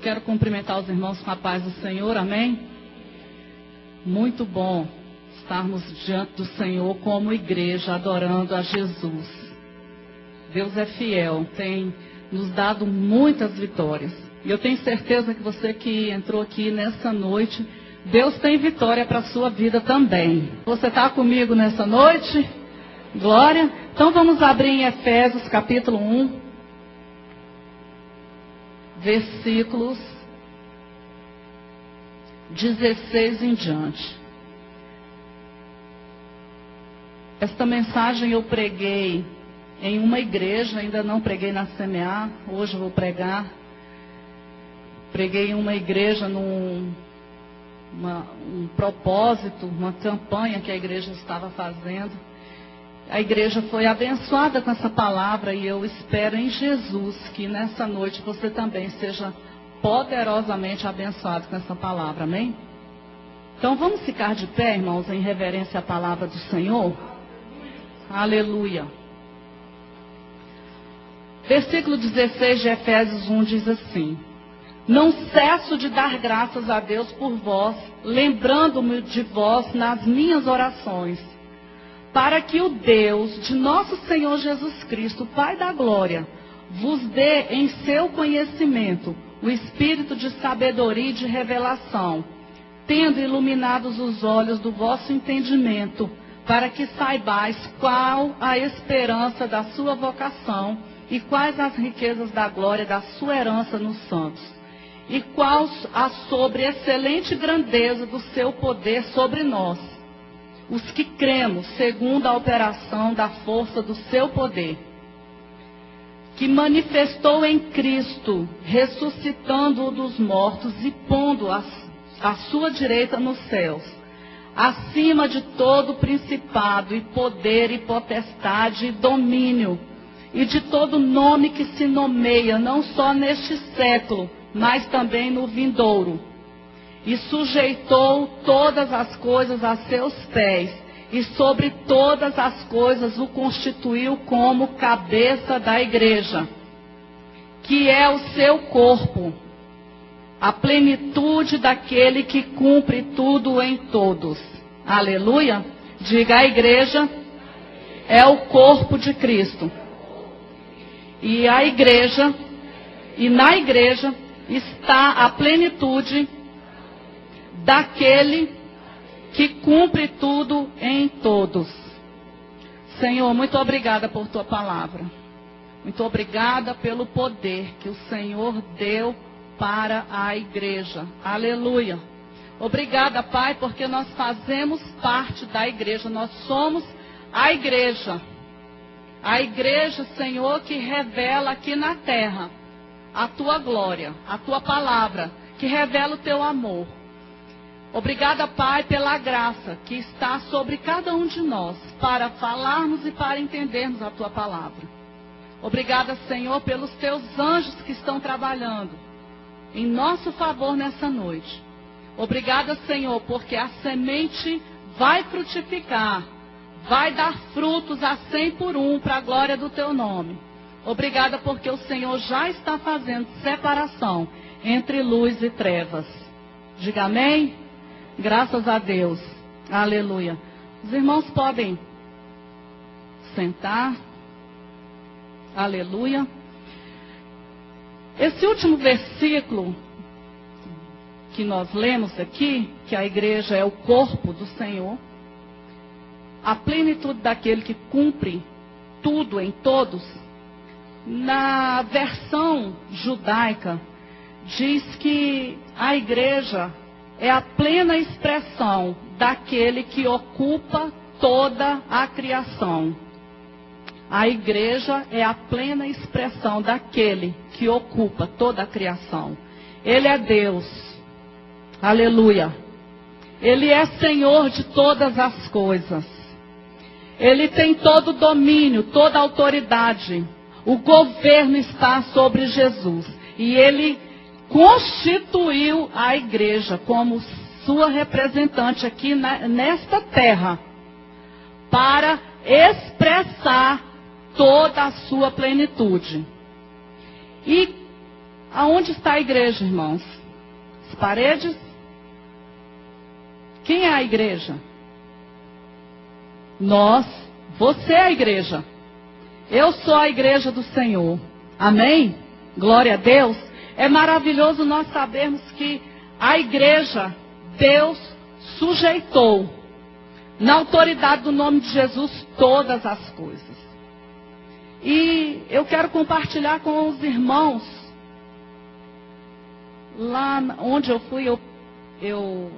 Quero cumprimentar os irmãos com a paz do Senhor, amém? Muito bom estarmos diante do Senhor como igreja, adorando a Jesus. Deus é fiel, tem nos dado muitas vitórias. E eu tenho certeza que você que entrou aqui nessa noite, Deus tem vitória para a sua vida também. Você está comigo nessa noite? Glória! Então vamos abrir em Efésios capítulo 1. Versículos 16 em diante. Esta mensagem eu preguei em uma igreja, ainda não preguei na CMA, hoje eu vou pregar. Preguei em uma igreja um propósito, uma campanha que a igreja estava fazendo. A igreja foi abençoada com essa palavra e eu espero em Jesus que nessa noite você também seja poderosamente abençoado com essa palavra, amém? Então vamos ficar de pé, irmãos, em reverência à palavra do Senhor? Aleluia! Versículo 16 de Efésios 1 diz assim: Não cesso de dar graças a Deus por vós, lembrando-me de vós nas minhas orações, para que o Deus de nosso Senhor Jesus Cristo, Pai da glória, vos dê em seu conhecimento o espírito de sabedoria e de revelação, tendo iluminados os olhos do vosso entendimento, para que saibais qual a esperança da sua vocação e quais as riquezas da glória da sua herança nos santos, e qual a excelente grandeza do seu poder sobre nós, os que cremos segundo a operação da força do seu poder, que manifestou em Cristo, ressuscitando-o dos mortos e pondo a sua direita nos céus, acima de todo principado e poder e potestade e domínio, e de todo nome que se nomeia, não só neste século, mas também no vindouro. E sujeitou todas as coisas a seus pés, e sobre todas as coisas o constituiu como cabeça da igreja, que é o seu corpo, a plenitude daquele que cumpre tudo em todos. Aleluia! Diga: a igreja é o corpo de Cristo. E a igreja, e na igreja está a plenitude daquele que cumpre tudo em todos. Senhor, muito obrigada por tua palavra. Muito obrigada pelo poder que o Senhor deu para a igreja. Aleluia. Obrigada, Pai, porque nós fazemos parte da igreja. Nós somos a igreja. A igreja, Senhor, que revela aqui na terra a tua glória, a tua palavra, que revela o teu amor. Obrigada, Pai, pela graça que está sobre cada um de nós, para falarmos e para entendermos a tua palavra. Obrigada, Senhor, pelos teus anjos que estão trabalhando em nosso favor nessa noite. Obrigada, Senhor, porque a semente vai frutificar, vai dar frutos a 100 por 1 para a glória do teu nome. Obrigada porque o Senhor já está fazendo separação entre luz e trevas. Diga amém? Graças a Deus. Aleluia. Os irmãos podem sentar. Aleluia. Esse último versículo que nós lemos aqui, que a igreja é o corpo do Senhor, a plenitude daquele que cumpre tudo em todos, na versão judaica, diz que a igreja é a plena expressão daquele que ocupa toda a criação. A igreja é a plena expressão daquele que ocupa toda a criação. Ele é Deus. Aleluia. Ele é Senhor de todas as coisas. Ele tem todo o domínio, toda a autoridade. O governo está sobre Jesus. E ele constituiu a igreja como sua representante aqui nesta terra, para expressar toda a sua plenitude. E Aonde está a igreja, irmãos? As paredes? Quem é a igreja? Nós. Você é a igreja. Eu sou a igreja do Senhor. Amém? Glória a Deus. É maravilhoso nós sabermos que a igreja, Deus sujeitou, na autoridade do nome de Jesus, todas as coisas. E eu quero compartilhar com os irmãos, lá onde eu fui, eu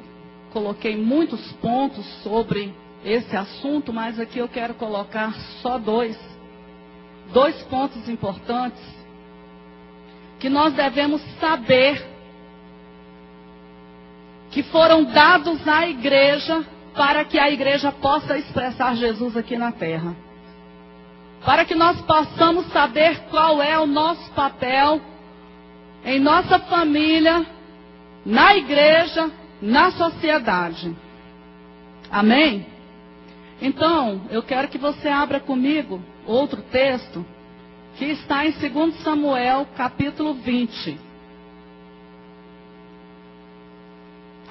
coloquei muitos pontos sobre esse assunto, mas aqui eu quero colocar só dois pontos importantes, que nós devemos saber, que foram dados à igreja, para que a igreja possa expressar Jesus aqui na terra. Para que nós possamos saber qual é o nosso papel em nossa família, na igreja, na sociedade. Amém? Então, eu quero que você abra comigo outro texto, que está em 2 Samuel, capítulo 20.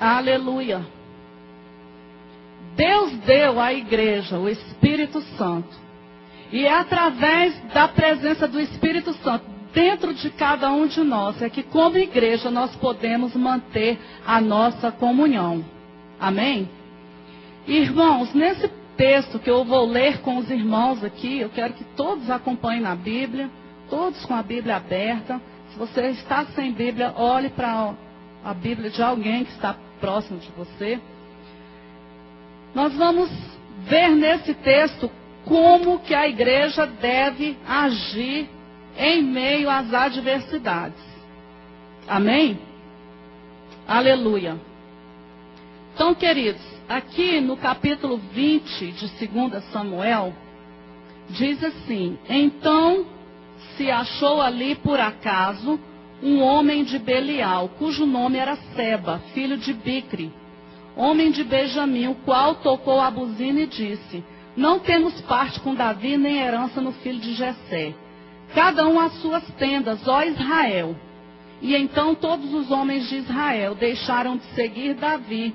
Aleluia. Deus deu à igreja o Espírito Santo. E é através da presença do Espírito Santo dentro de cada um de nós é que, como igreja, nós podemos manter a nossa comunhão. Amém? Irmãos, nesse texto que eu vou ler com os irmãos aqui, eu quero que todos acompanhem na Bíblia, todos com a Bíblia aberta. Se você está sem Bíblia, olhe para a Bíblia de alguém que está próximo de você. Nós vamos ver nesse texto como que a igreja deve agir em meio às adversidades. Amém? Aleluia. Então, queridos, aqui no capítulo 20 de 2 Samuel, diz assim: Então se achou ali por acaso um homem de Belial, cujo nome era Seba, filho de Bicri, homem de Benjamim, o qual tocou a buzina e disse: Não temos parte com Davi, nem herança no filho de Jessé. Cada um às suas tendas, ó Israel. E então todos os homens de Israel deixaram de seguir Davi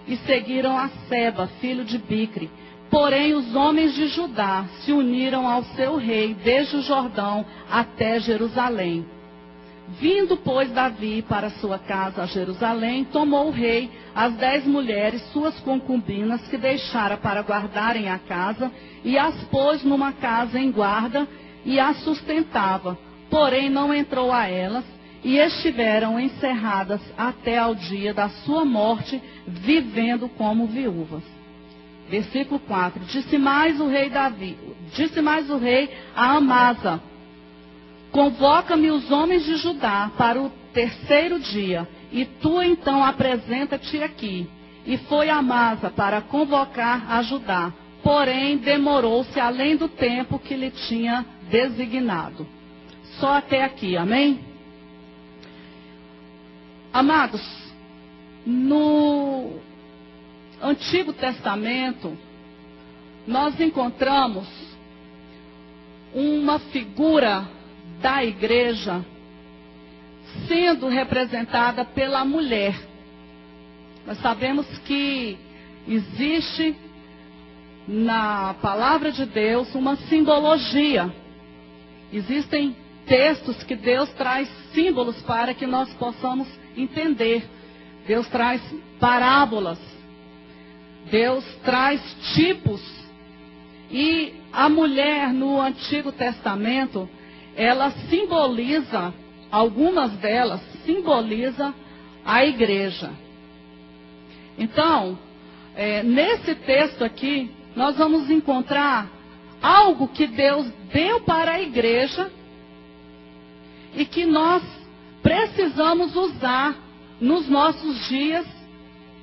e seguiram a Seba, filho de Bicri. Porém os homens de Judá se uniram ao seu rei desde o Jordão até Jerusalém. Vindo, pois, Davi para sua casa a Jerusalém, tomou o rei as 10 mulheres, suas concubinas, que deixara para guardarem a casa, e as pôs numa casa em guarda, e as sustentava. Porém não entrou a elas, e estiveram encerradas até ao dia da sua morte, vivendo como viúvas. Versículo 4. Disse mais o rei a Amasa: Convoca-me os homens de Judá para o 3º dia, e tu então apresenta-te aqui. E foi Amasa para convocar a Judá, porém demorou-se além do tempo que lhe tinha designado. Só até aqui, amém? Amados, no Antigo Testamento, nós encontramos uma figura da igreja sendo representada pela mulher. Nós sabemos que existe na palavra de Deus uma simbologia. Existem textos que Deus traz símbolos para que nós possamos entender. Deus traz parábolas. Deus traz tipos. E a mulher no Antigo Testamento, ela simboliza, algumas delas simboliza a igreja. Então, nesse texto aqui, nós vamos encontrar algo que Deus deu para a igreja e que nós precisamos usar nos nossos dias,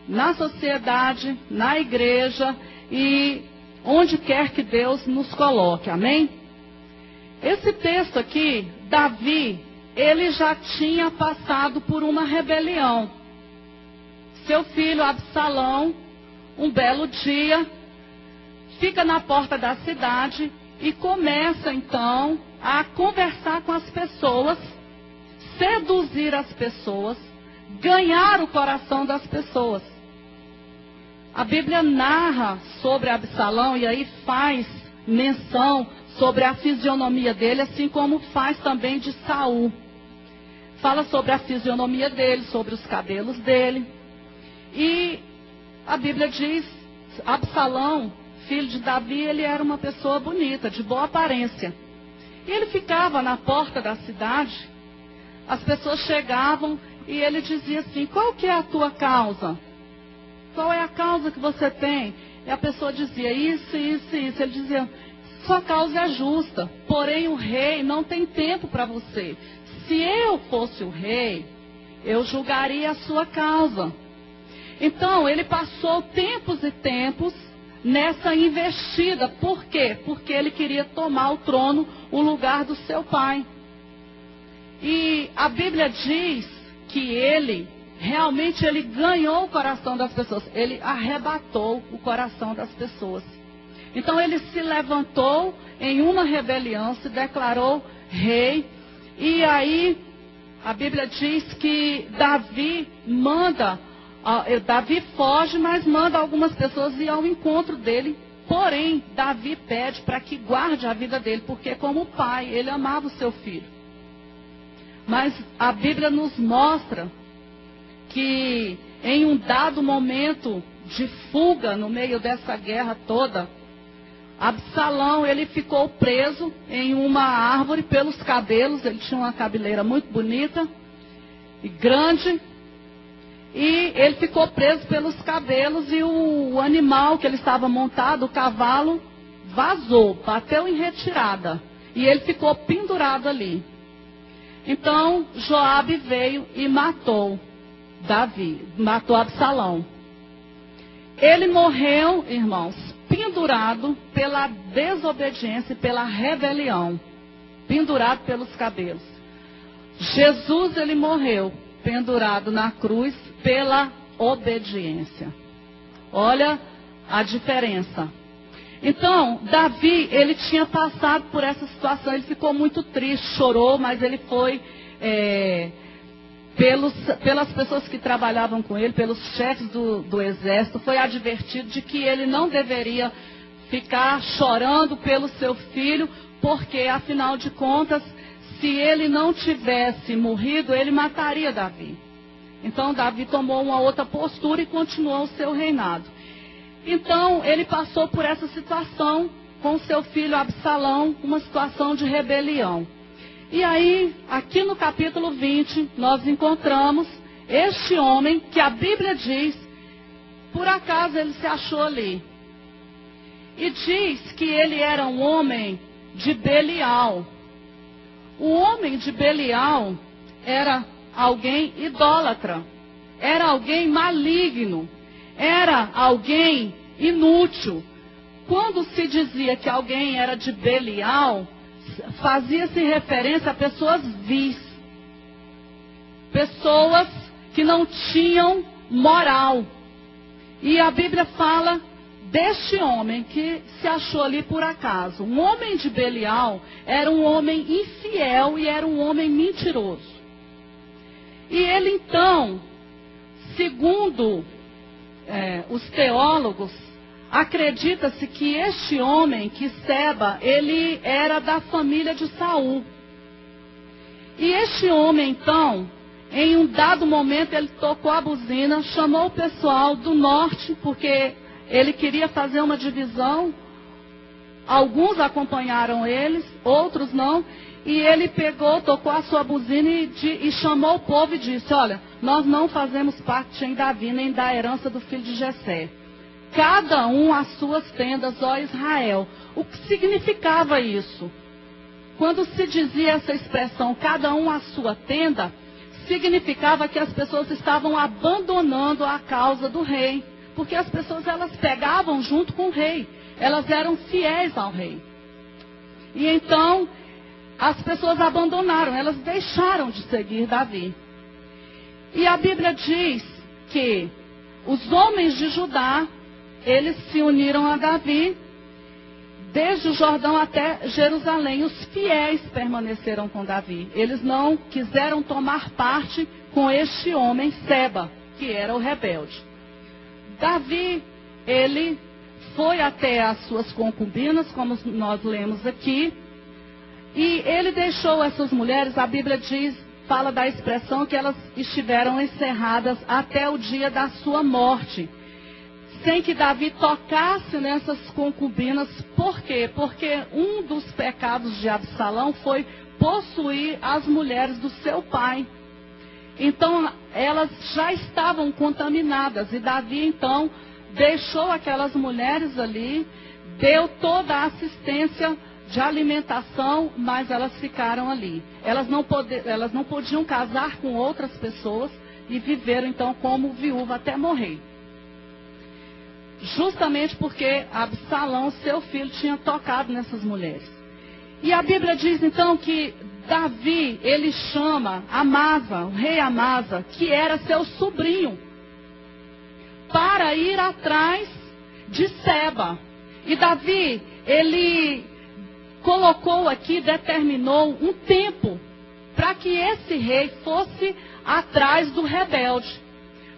na sociedade, na igreja e onde quer que Deus nos coloque, amém? Esse texto aqui, Davi, ele já tinha passado por uma rebelião. Seu filho Absalão, um belo dia, fica na porta da cidade e começa então a conversar com as pessoas, seduzir as pessoas, ganhar o coração das pessoas. A Bíblia narra sobre Absalão e aí faz menção sobre a fisionomia dele, assim como faz também de Saul. Fala sobre a fisionomia dele, sobre os cabelos dele. E a Bíblia diz, Absalão, filho de Davi, ele era uma pessoa bonita, de boa aparência. E ele ficava na porta da cidade, as pessoas chegavam e ele dizia assim, qual que é a tua causa? Qual é a causa que você tem? E a pessoa dizia, isso, isso, isso. Ele dizia, sua causa é justa, porém o rei não tem tempo para você. Se eu fosse o rei, eu julgaria a sua causa. Então, ele passou tempos e tempos nessa investida. Por quê? Porque ele queria tomar o trono, o lugar do seu pai. E a Bíblia diz que realmente ele ganhou o coração das pessoas. Ele arrebatou o coração das pessoas. Então ele se levantou em uma rebelião, se declarou rei. E aí a Bíblia diz que Davi foge, mas manda algumas pessoas ir ao encontro dele. Porém, Davi pede para que guarde a vida dele, porque como pai, ele amava o seu filho. Mas a Bíblia nos mostra que em um dado momento de fuga no meio dessa guerra toda, Absalão, ele ficou preso em uma árvore pelos cabelos. Ele tinha uma cabeleira muito bonita e grande. E ele ficou preso pelos cabelos e o animal que ele estava montado, o cavalo, vazou, bateu em retirada. E ele ficou pendurado ali. Então Joabe veio e matou Absalão. Ele morreu, irmãos, pendurado pela desobediência e pela rebelião. Pendurado pelos cabelos. Jesus, ele morreu pendurado na cruz pela obediência. Olha a diferença. Então, Davi, ele tinha passado por essa situação, ele ficou muito triste, chorou, mas ele foi, pelas pessoas que trabalhavam com ele, pelos chefes do exército, foi advertido de que ele não deveria ficar chorando pelo seu filho, porque, afinal de contas, se ele não tivesse morrido, ele mataria Davi. Então, Davi tomou uma outra postura e continuou o seu reinado. Então, ele passou por essa situação com seu filho Absalão, uma situação de rebelião. E aí, aqui no capítulo 20, nós encontramos este homem que a Bíblia diz, por acaso ele se achou ali. E diz que ele era um homem de Belial. O homem de Belial era alguém idólatra, era alguém maligno, era alguém inútil. Quando se dizia que alguém era de Belial, fazia-se referência a pessoas vis, pessoas que não tinham moral. E a Bíblia fala deste homem que se achou ali por acaso. Um homem de Belial era um homem infiel e era um homem mentiroso. E ele então, segundo os teólogos, acredita-se que este homem, Quisseba, ele era da família de Saul. E este homem então, em um dado momento, ele tocou a buzina, chamou o pessoal do norte, porque ele queria fazer uma divisão. Alguns acompanharam eles, outros não. E ele pegou, tocou a sua buzina e chamou o povo e disse, olha, nós não fazemos parte em Davi, nem da herança do filho de Jessé. Cada um as suas tendas, ó Israel. O que significava isso? Quando se dizia essa expressão, cada um a sua tenda, significava que as pessoas estavam abandonando a causa do rei. Porque as pessoas, elas pegavam junto com o rei. Elas eram fiéis ao rei. E então, as pessoas abandonaram, elas deixaram de seguir Davi. E a Bíblia diz que os homens de Judá, eles se uniram a Davi, desde o Jordão até Jerusalém. Os fiéis permaneceram com Davi. Eles não quiseram tomar parte com este homem, Seba, que era o rebelde. Davi, ele foi até as suas concubinas, como nós lemos aqui, e ele deixou essas mulheres, a Bíblia diz, fala da expressão que elas estiveram encerradas até o dia da sua morte, sem que Davi tocasse nessas concubinas. Por quê? Porque um dos pecados de Absalão foi possuir as mulheres do seu pai. Então, elas já estavam contaminadas, e Davi, então, deixou aquelas mulheres ali, deu toda a assistência de alimentação, mas elas ficaram ali. Elas não podiam casar com outras pessoas e viveram, então, como viúva até morrer. Justamente porque Absalão, seu filho, tinha tocado nessas mulheres. E a Bíblia diz, então, que Davi, ele chama Amasa, o rei Amasa, que era seu sobrinho, para ir atrás de Seba. E Davi, ele colocou aqui, determinou um tempo para que esse rei fosse atrás do rebelde.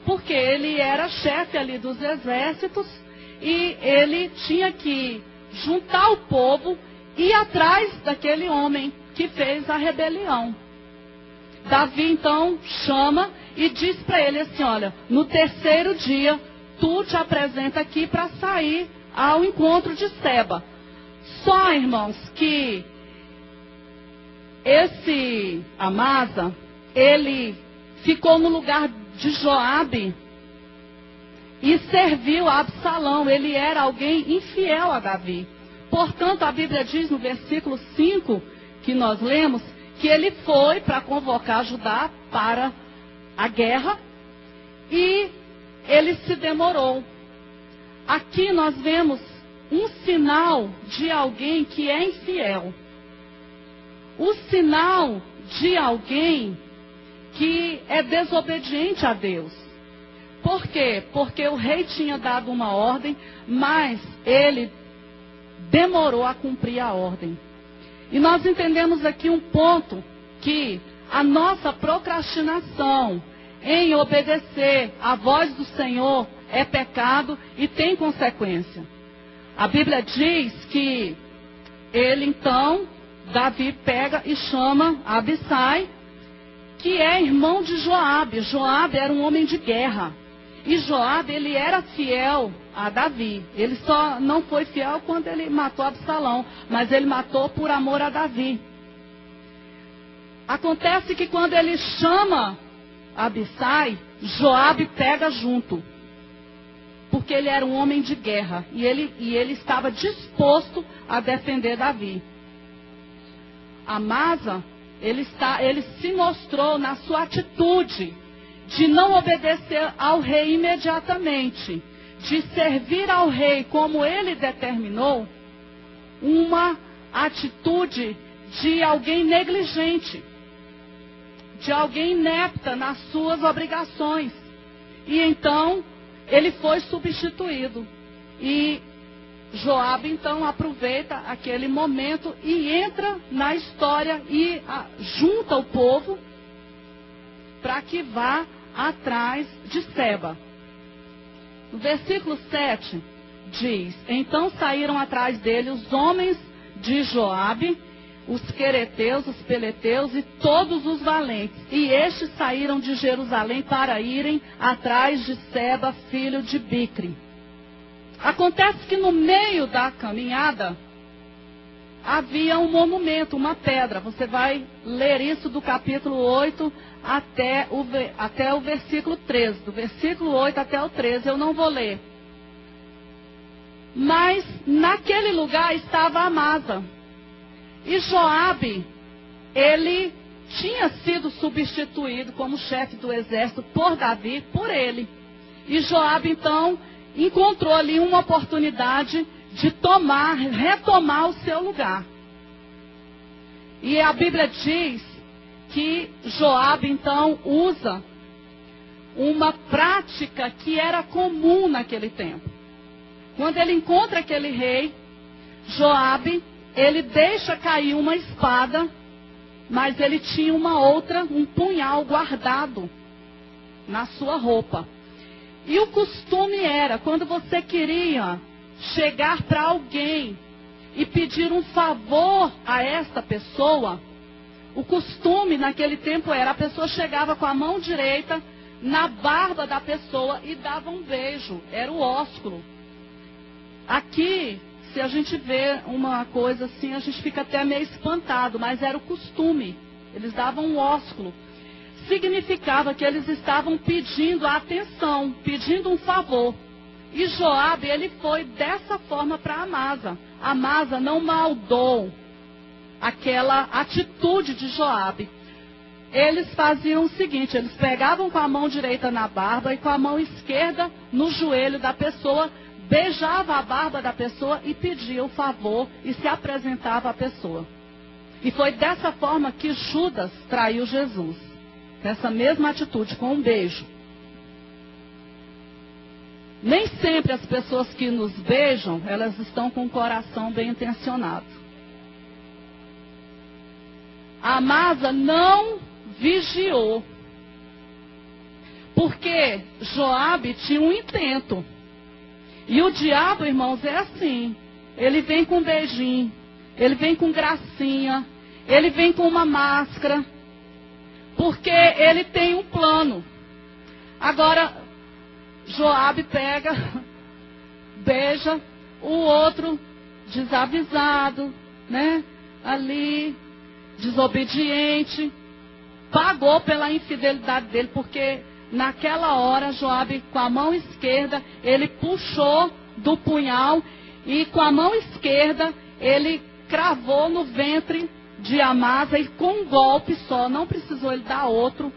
Porque ele era chefe ali dos exércitos e ele tinha que juntar o povo e ir atrás daquele homem que fez a rebelião. Davi então chama e diz para ele assim, olha, no terceiro dia tu te apresenta aqui para sair ao encontro de Seba. Só, irmãos, que esse Amasa, ele ficou no lugar de Joabe e serviu a Absalão. Ele era alguém infiel a Davi. Portanto, a Bíblia diz no versículo 5 que nós lemos, que ele foi para convocar Judá para a guerra e ele se demorou. Aqui nós vemos um sinal de alguém que é infiel. O sinal de alguém que é desobediente a Deus. Por quê? Porque o rei tinha dado uma ordem, mas ele demorou a cumprir a ordem. E nós entendemos aqui um ponto, que a nossa procrastinação em obedecer à voz do Senhor é pecado e tem consequência. A Bíblia diz que ele então, Davi pega e chama Abissai, que é irmão de Joabe. Joabe era um homem de guerra. E Joabe, ele era fiel a Davi. Ele só não foi fiel quando ele matou Absalão, mas ele matou por amor a Davi. Acontece que quando ele chama Abissai, Joabe pega junto. Porque ele era um homem de guerra. E ele estava disposto a defender Davi. Amasa, ele se mostrou na sua atitude de não obedecer ao rei imediatamente, de servir ao rei como ele determinou, uma atitude de alguém negligente, de alguém inepta nas suas obrigações. E então ele foi substituído. E Joabe então aproveita aquele momento e entra na história e junta o povo para que vá atrás de Seba. No versículo 7 diz, então saíram atrás dele os homens de Joabe, os quereteus, os peleteus e todos os valentes. E estes saíram de Jerusalém para irem atrás de Seba, filho de Bicri. Acontece que no meio da caminhada havia um monumento, uma pedra. Você vai ler isso do capítulo 8 até o versículo 13. Do versículo 8 até o 13 eu não vou ler. Mas naquele lugar estava Amasa. E Joabe, ele tinha sido substituído como chefe do exército por Davi, por ele. E Joabe então encontrou ali uma oportunidade de retomar o seu lugar. E a Bíblia diz que Joabe então usa uma prática que era comum naquele tempo. Quando ele encontra aquele rei, Joabe, ele deixa cair uma espada, mas ele tinha um punhal guardado na sua roupa. E o costume era, quando você queria chegar para alguém e pedir um favor a esta pessoa, o costume naquele tempo era, a pessoa chegava com a mão direita na barba da pessoa e dava um beijo, era o ósculo. Aqui, se a gente vê uma coisa assim, a gente fica até meio espantado, mas era o costume. Eles davam um ósculo. Significava que eles estavam pedindo atenção, pedindo um favor. E Joabe, ele foi dessa forma para Amasa. Amasa não maldou aquela atitude de Joabe. Eles faziam o seguinte, eles pegavam com a mão direita na barba e com a mão esquerda no joelho da pessoa, beijava a barba da pessoa e pedia o favor e se apresentava à pessoa. E foi dessa forma que Judas traiu Jesus. Nessa mesma atitude, com um beijo. Nem sempre as pessoas que nos beijam, elas estão com o coração bem intencionado. A Amasa não vigiou. Porque Joabe tinha um intento. E o diabo, irmãos, é assim. Ele vem com um beijinho. Ele vem com gracinha. Ele vem com uma máscara. Porque ele tem um plano. Agora, Joabe pega, beija o outro desavisado, né? Ali, desobediente. Pagou pela infidelidade dele, porque naquela hora, Joabe, com a mão esquerda, ele puxou do punhal e com a mão esquerda, ele cravou no ventre de Amasa e com um golpe só, não precisou ele dar outro,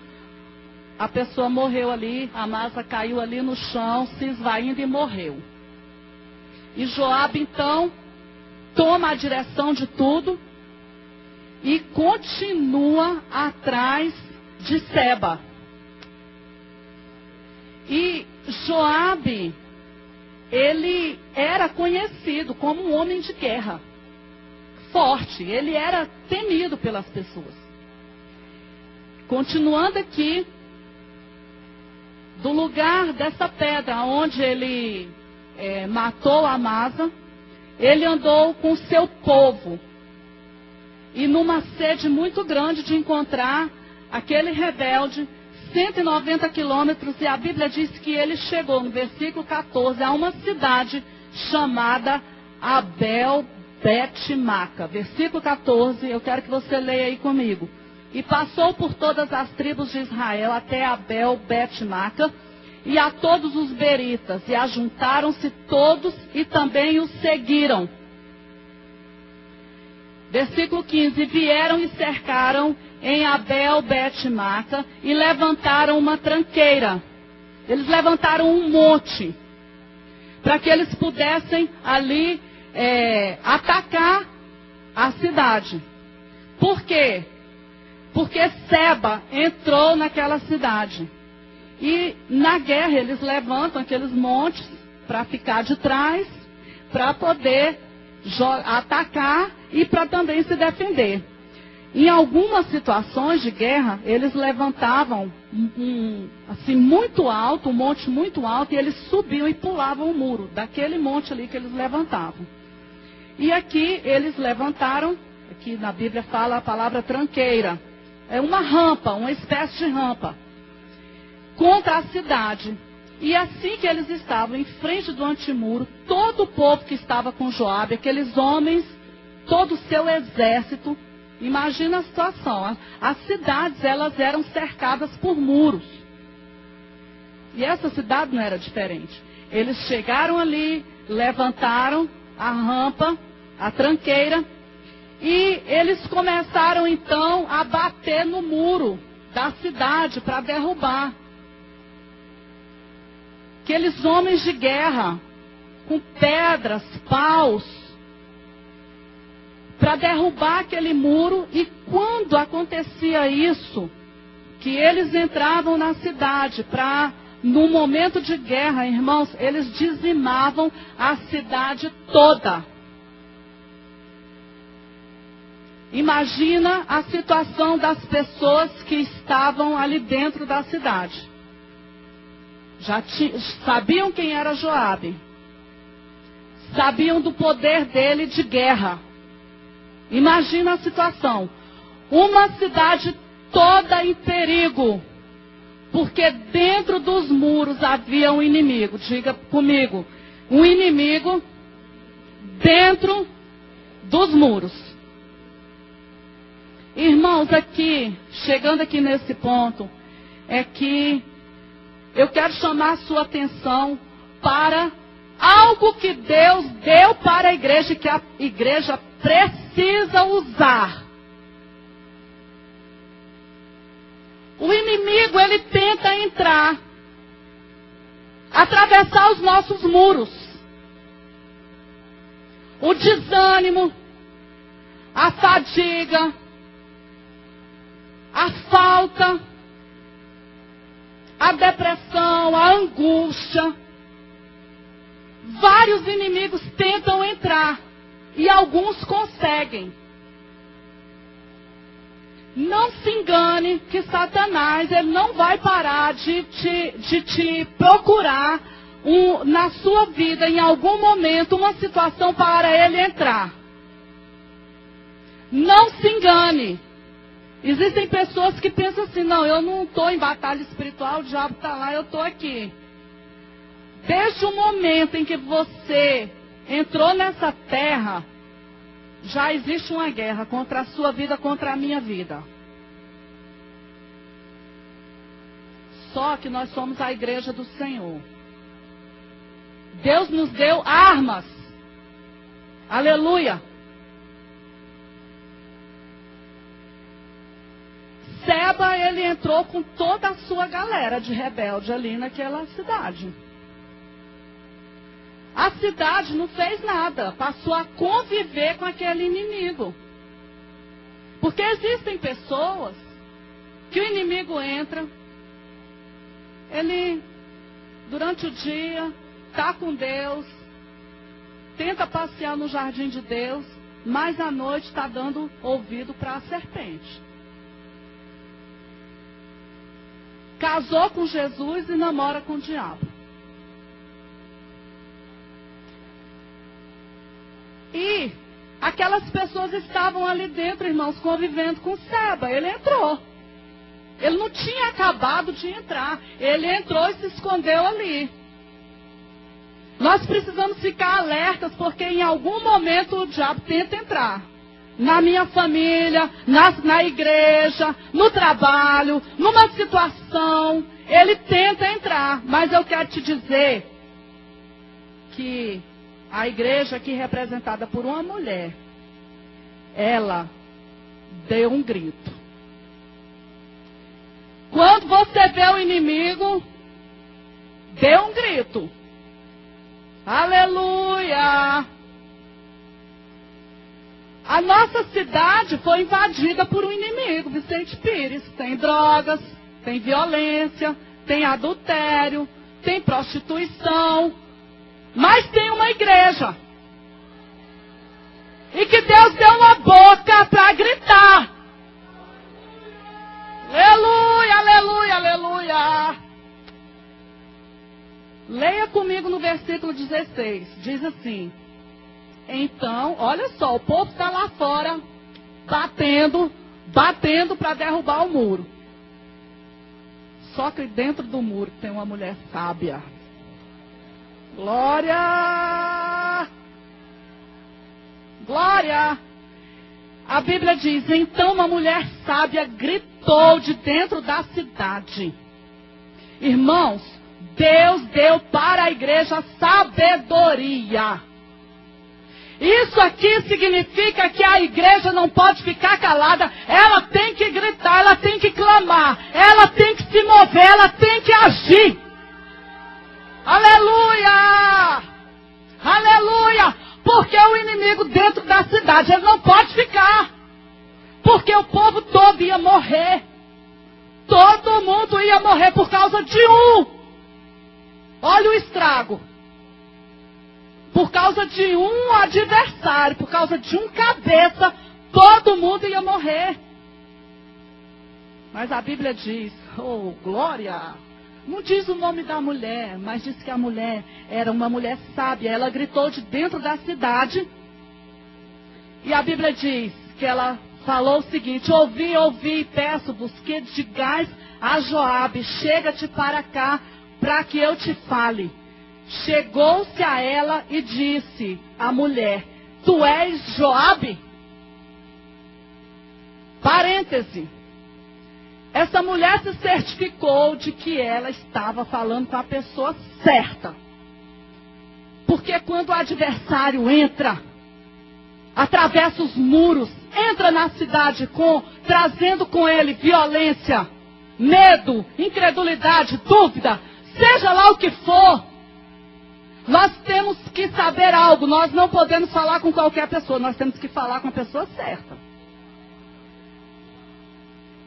a pessoa morreu ali, Amasa caiu ali no chão, se esvaindo e morreu. E Joabe então toma a direção de tudo e continua atrás de Seba. E Joabe, ele era conhecido como um homem de guerra. Forte, ele era temido pelas pessoas. Continuando aqui, do lugar dessa pedra onde ele matou Amasa, ele andou com seu povo. E numa sede muito grande de encontrar aquele rebelde, 190 quilômetros, e a Bíblia diz que ele chegou, no versículo 14, a uma cidade chamada Abel-Bet-Maca. Versículo 14, eu quero que você leia aí comigo. E passou por todas as tribos de Israel até Abel-Bet-Maca e a todos os beritas, e ajuntaram-se todos e também os seguiram. Versículo 15, vieram e cercaram em Abel-Bet-Maca e levantaram uma tranqueira. Eles levantaram um monte para que eles pudessem ali atacar a cidade. Por quê? Porque Seba entrou naquela cidade. E na guerra eles levantam aqueles montes para ficar de trás, para poder atacar e para também se defender. Em algumas situações de guerra, eles levantavam assim, muito alto, um monte muito alto, e eles subiam e pulavam o muro daquele monte ali que eles levantavam. E aqui eles levantaram, aqui na Bíblia fala a palavra tranqueira. É uma rampa, uma espécie de rampa, contra a cidade. E assim que eles estavam em frente do antemuro, todo o povo que estava com Joabe, aqueles homens, todo o seu exército, imagina a situação, as cidades elas eram cercadas por muros. E essa cidade não era diferente. Eles chegaram ali, levantaram a rampa, a tranqueira, e eles começaram então a bater no muro da cidade para derrubar. Aqueles homens de guerra, com pedras, paus, para derrubar aquele muro. E quando acontecia isso, que eles entravam na cidade para, no momento de guerra, irmãos, eles dizimavam a cidade toda. Imagina a situação das pessoas que estavam ali dentro da cidade. Sabiam quem era Joabe. Sabiam do poder dele de guerra. Imagina a situação. Uma cidade toda em perigo. Porque dentro dos muros havia um inimigo. Diga comigo. Um inimigo dentro dos muros. Irmãos, aqui, chegando aqui nesse ponto, é que eu quero chamar a sua atenção para algo que Deus deu para a igreja, que a igreja precisa usar. O inimigo, ele tenta entrar, atravessar os nossos muros. O desânimo, a fadiga, a falta, a depressão, a angústia. Vários inimigos tentam entrar e alguns conseguem. Não se engane que Satanás, ele não vai parar de te procurar na sua vida, em algum momento, uma situação para ele entrar. Não se engane. Existem pessoas que pensam assim, não, eu não estou em batalha espiritual, o diabo está lá, eu estou aqui. Desde o momento em que você entrou nessa terra, já existe uma guerra contra a sua vida, contra a minha vida. Só que nós somos a igreja do Senhor. Deus nos deu armas. Aleluia. Seba, ele entrou com toda a sua galera de rebelde ali naquela cidade. A cidade não fez nada, passou a conviver com aquele inimigo. Porque existem pessoas que o inimigo entra, ele, durante o dia, está com Deus, tenta passear no jardim de Deus, mas à noite está dando ouvido para a serpente. Casou com Jesus e namora com o diabo. E aquelas pessoas estavam ali dentro, irmãos, convivendo com Seba. Ele entrou. Ele não tinha acabado de entrar. Ele entrou e se escondeu ali. Nós precisamos ficar alertas, porque em algum momento o diabo tenta entrar. Na minha família, na igreja, no trabalho, numa situação, ele tenta entrar. Mas eu quero te dizer que a igreja aqui representada por uma mulher, ela deu um grito. Quando você vê o inimigo, dê um grito. Aleluia! A nossa cidade foi invadida por um inimigo, Vicente Pires. Tem drogas, tem violência, tem adultério, tem prostituição. Mas tem uma igreja. E que Deus deu uma boca para gritar. Aleluia, aleluia, aleluia. Leia comigo no versículo 16. Diz assim. Então, olha só, o povo está lá fora, batendo para derrubar o muro. Só que dentro do muro tem uma mulher sábia. Glória! Glória! A Bíblia diz, então uma mulher sábia gritou de dentro da cidade. Irmãos, Deus deu para a igreja sabedoria. Isso aqui significa que a igreja não pode ficar calada. Ela tem que gritar, ela tem que clamar, ela tem que se mover, ela tem que agir. Aleluia! Aleluia! Porque o inimigo dentro da cidade, ele não pode ficar. Porque o povo todo ia morrer. Todo mundo ia morrer por causa de um. Olha o estrago. Por causa de um adversário, por causa de um cabeça, todo mundo ia morrer. Mas a Bíblia diz, oh, glória, não diz o nome da mulher, mas diz que a mulher era uma mulher sábia. Ela gritou de dentro da cidade. E a Bíblia diz que ela falou o seguinte: ouvi, peço-vos que digais a Joabe, chega-te para cá, para que eu te fale. Chegou-se a ela e disse a mulher: tu és Joabe? Parêntese. Essa mulher se certificou de que ela estava falando com a pessoa certa. Porque quando o adversário entra, atravessa os muros, entra na cidade trazendo com ele violência, medo, incredulidade, dúvida, seja lá o que for, nós temos que saber algo. Nós não podemos falar com qualquer pessoa, nós temos que falar com a pessoa certa.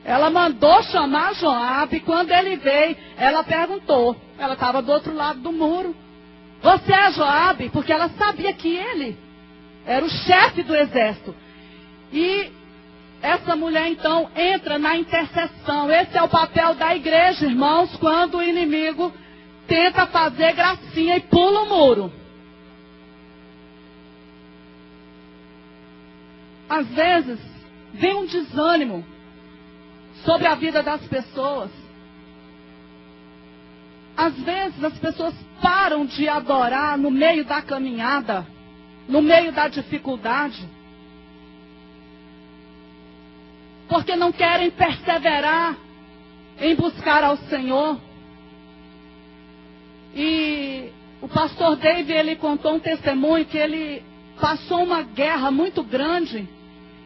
Ela mandou chamar Joabe. Quando ele veio, ela perguntou. Ela estava do outro lado do muro. Você é Joabe? Porque ela sabia que ele era o chefe do exército. E essa mulher então entra na intercessão. Esse é o papel da igreja, irmãos, quando o inimigo tenta fazer gracinha e pula o muro. Às vezes, vem um desânimo sobre a vida das pessoas. Às vezes as pessoas param de adorar no meio da caminhada, no meio da dificuldade, porque não querem perseverar em buscar ao Senhor. E o pastor David, ele contou um testemunho que ele passou uma guerra muito grande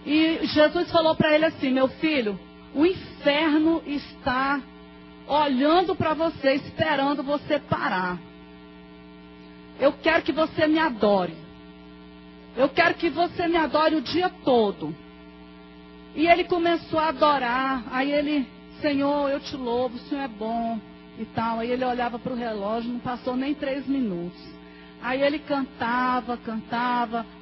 e Jesus falou para ele assim: meu filho, o inferno está olhando para você, esperando você parar. Eu quero que você me adore. Eu quero que você me adore o dia todo. E ele começou a adorar. Aí ele: Senhor, eu te louvo, o Senhor é bom e tal. Aí ele olhava para o relógio, não passou nem 3 minutos. Aí ele cantava,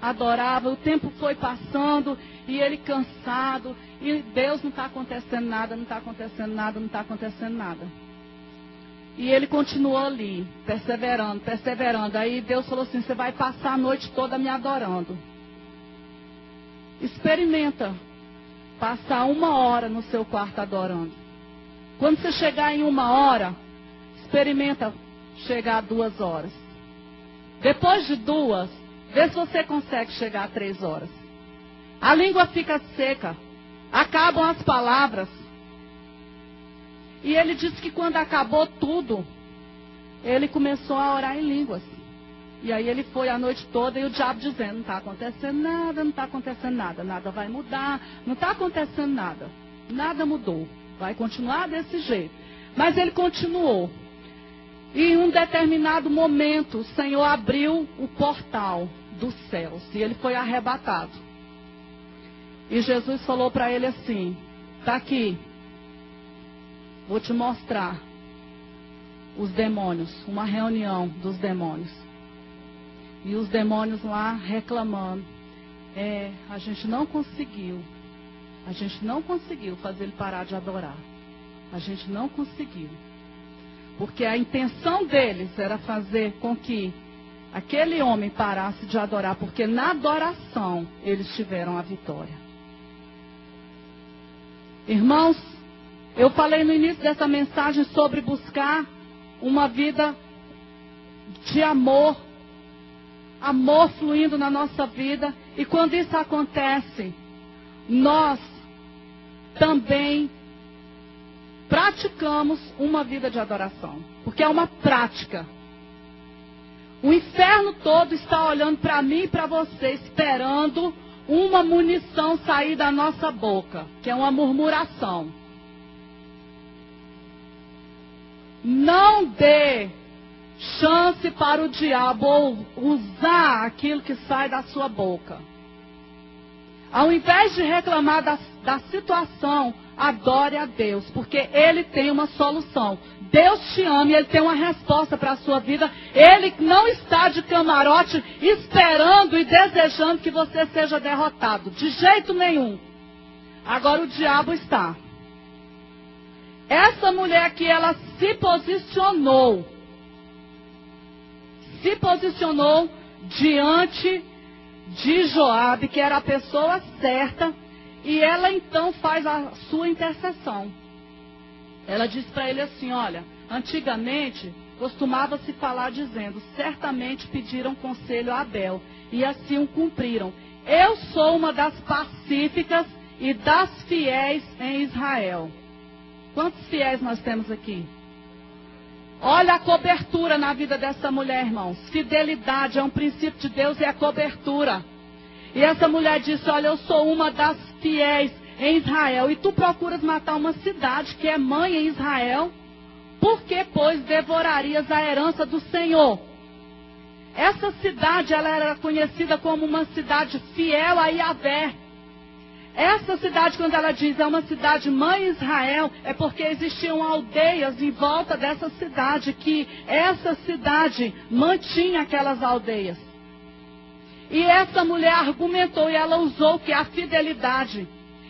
adorava, o tempo foi passando e ele cansado, e Deus, não está acontecendo nada, não está acontecendo nada, não está acontecendo nada. E ele continuou ali, perseverando. Aí Deus falou assim: você vai passar a noite toda me adorando. Experimenta passar 1 hora no seu quarto adorando. Quando você chegar em 1 hora, experimenta chegar a 2 horas. Depois de 2, vê se você consegue chegar a 3 horas. A língua fica seca, acabam as palavras. E ele disse que quando acabou tudo, ele começou a orar em línguas. E aí ele foi a noite toda e o diabo dizendo: não está acontecendo nada, não está acontecendo nada, nada vai mudar, não está acontecendo nada, nada mudou, vai continuar desse jeito. Mas ele continuou. E em um determinado momento, o Senhor abriu o portal dos céus e ele foi arrebatado. E Jesus falou para ele assim: está aqui, vou te mostrar os demônios, uma reunião dos demônios. E os demônios lá reclamando: a gente não conseguiu fazer ele parar de adorar. A gente não conseguiu. Porque a intenção deles era fazer com que aquele homem parasse de adorar, porque na adoração eles tiveram a vitória. Irmãos, eu falei no início dessa mensagem sobre buscar uma vida de amor fluindo na nossa vida. E quando isso acontece, nós também praticamos uma vida de adoração, porque é uma prática. O inferno todo está olhando para mim e para você, esperando uma munição sair da nossa boca, que é uma murmuração. Não dê chance para o diabo usar aquilo que sai da sua boca. Ao invés de reclamar da situação, adore a Deus, porque Ele tem uma solução. Deus te ama e Ele tem uma resposta para a sua vida. Ele não está de camarote esperando e desejando que você seja derrotado. De jeito nenhum. Agora o diabo está. Essa mulher aqui, ela se posicionou diante de Joabe, que era a pessoa certa, e ela então faz a sua intercessão. Ela diz para ele assim, olha, antigamente costumava-se falar dizendo, certamente pediram conselho a Abel, e assim o cumpriram. Eu sou uma das pacíficas e das fiéis em Israel. Quantos fiéis nós temos aqui? Olha a cobertura na vida dessa mulher, irmãos. Fidelidade é um princípio de Deus e é cobertura. E essa mulher disse, olha, eu sou uma das fiéis em Israel. E tu procuras matar uma cidade que é mãe em Israel. Por que, pois, devorarias a herança do Senhor? Essa cidade, ela era conhecida como uma cidade fiel a Yahvé. Essa cidade, quando ela diz é uma cidade mãe Israel, é porque existiam aldeias em volta dessa cidade, que essa cidade mantinha aquelas aldeias. E essa mulher argumentou e ela usou que a fidelidade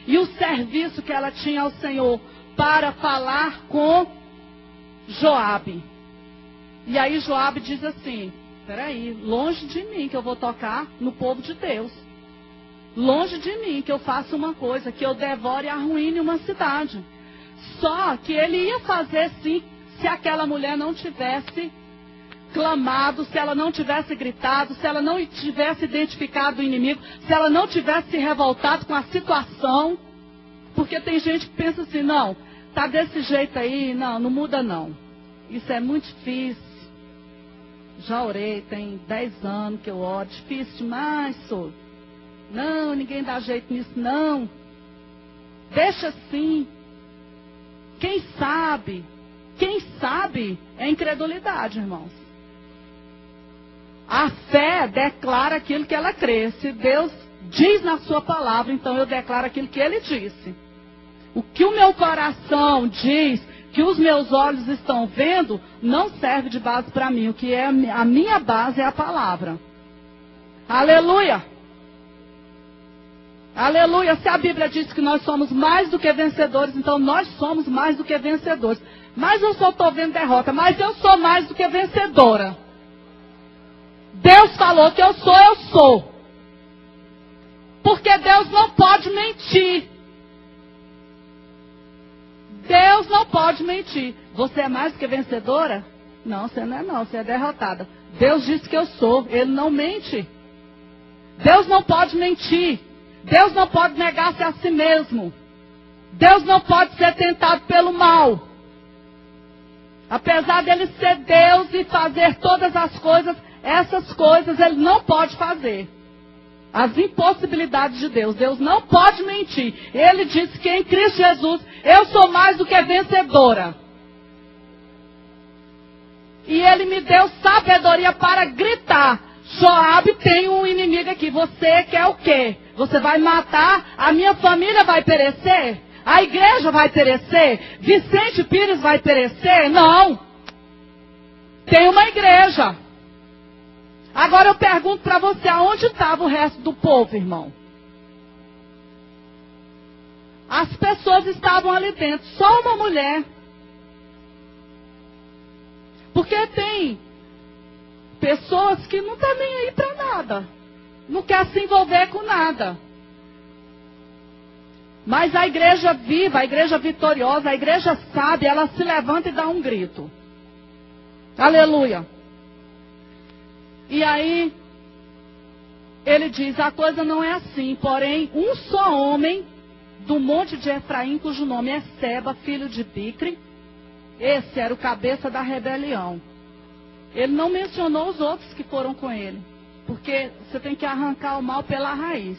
e o serviço que ela tinha ao Senhor para falar com Joabe. E aí Joabe diz assim, peraí, longe de mim que eu vou tocar no povo de Deus. Longe de mim que eu faça uma coisa, que eu devore e arruine uma cidade. Só que ele ia fazer sim, se aquela mulher não tivesse clamado, se ela não tivesse gritado, se ela não tivesse identificado o inimigo, se ela não tivesse se revoltado com a situação. Porque tem gente que pensa assim, não, tá desse jeito aí, não muda não. Isso é muito difícil. Já orei, tem 10 anos que eu oro, difícil demais, sou. Não, ninguém dá jeito nisso, não. Deixa assim. Quem sabe é incredulidade, irmãos. A fé declara aquilo que ela crê. Se Deus diz na sua palavra, então eu declaro aquilo que Ele disse. O que o meu coração diz, que os meus olhos estão vendo, não serve de base para mim. O que é a minha base é a palavra. Aleluia! Aleluia, se a Bíblia diz que nós somos mais do que vencedores, então nós somos mais do que vencedores. Mas eu só estou vendo derrota, mas eu sou mais do que vencedora. Deus falou que eu sou. Porque Deus não pode mentir. Deus não pode mentir. Você é mais do que vencedora? Não, você não é não, você é derrotada. Deus disse que eu sou, Ele não mente. Deus não pode mentir. Deus não pode negar-se a si mesmo. Deus não pode ser tentado pelo mal. Apesar dele ser Deus e fazer todas as coisas, essas coisas Ele não pode fazer. As impossibilidades de Deus. Deus não pode mentir. Ele disse que em Cristo Jesus eu sou mais do que vencedora. E Ele me deu sabedoria para gritar. Joabe tem um inimigo aqui. Você quer o quê? Você vai matar? A minha família vai perecer? A igreja vai perecer? Vicente Pires vai perecer? Não. Tem uma igreja. Agora eu pergunto para você, aonde estava o resto do povo, irmão? As pessoas estavam ali dentro, só uma mulher. Porque tem pessoas que não estão nem aí para nada. Não quer se envolver com nada. Mas a igreja viva, a igreja vitoriosa, a igreja sábia, ela se levanta e dá um grito. Aleluia. E aí, ele diz, a coisa não é assim, porém, um só homem do monte de Efraim, cujo nome é Seba, filho de Bicre, esse era o cabeça da rebelião. Ele não mencionou os outros que foram com ele, porque você tem que arrancar o mal pela raiz.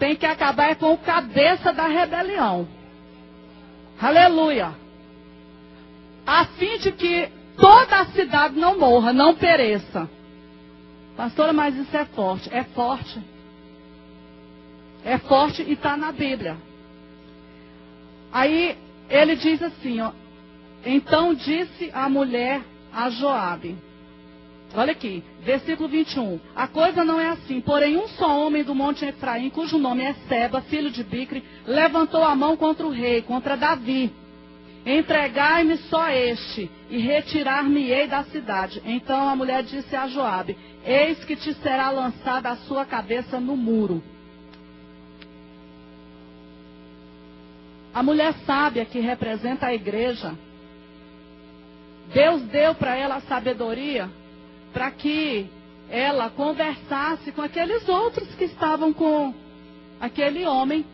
Tem que acabar com o cabeça da rebelião. Aleluia. A fim de que toda a cidade não morra, não pereça. Pastora, mas isso é forte. É forte. É forte e está na Bíblia. Aí ele diz assim, ó. Então disse a mulher a Joabe. Olha aqui, versículo 21. A coisa não é assim, porém um só homem do monte Efraim, cujo nome é Seba, filho de Bicri, levantou a mão contra o rei, contra Davi. Entregai-me só este, e retirar-me-ei da cidade. Então a mulher disse a Joabe, eis que te será lançada a sua cabeça no muro. A mulher sábia que representa a igreja, Deus deu para ela a sabedoria para que ela conversasse com aqueles outros que estavam com aquele homem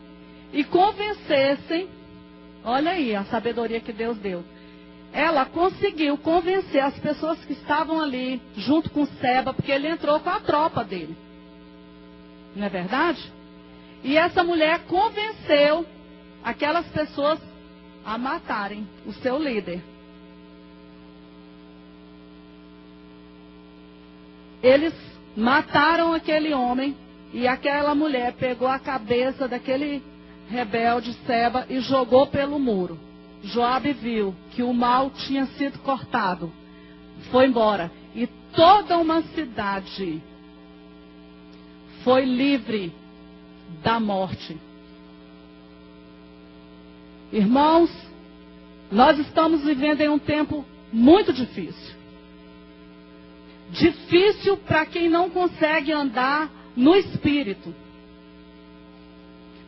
e convencessem. Olha aí a sabedoria que Deus deu. Ela conseguiu convencer as pessoas que estavam ali junto com Seba, porque ele entrou com a tropa dele. Não é verdade? E essa mulher convenceu aquelas pessoas a matarem o seu líder. Eles mataram aquele homem e aquela mulher pegou a cabeça daquele rebelde Seba e jogou pelo muro. Joabe viu que o mal tinha sido cortado, foi embora e toda uma cidade foi livre da morte. Irmãos, nós estamos vivendo em um tempo muito difícil. Difícil para quem não consegue andar no Espírito.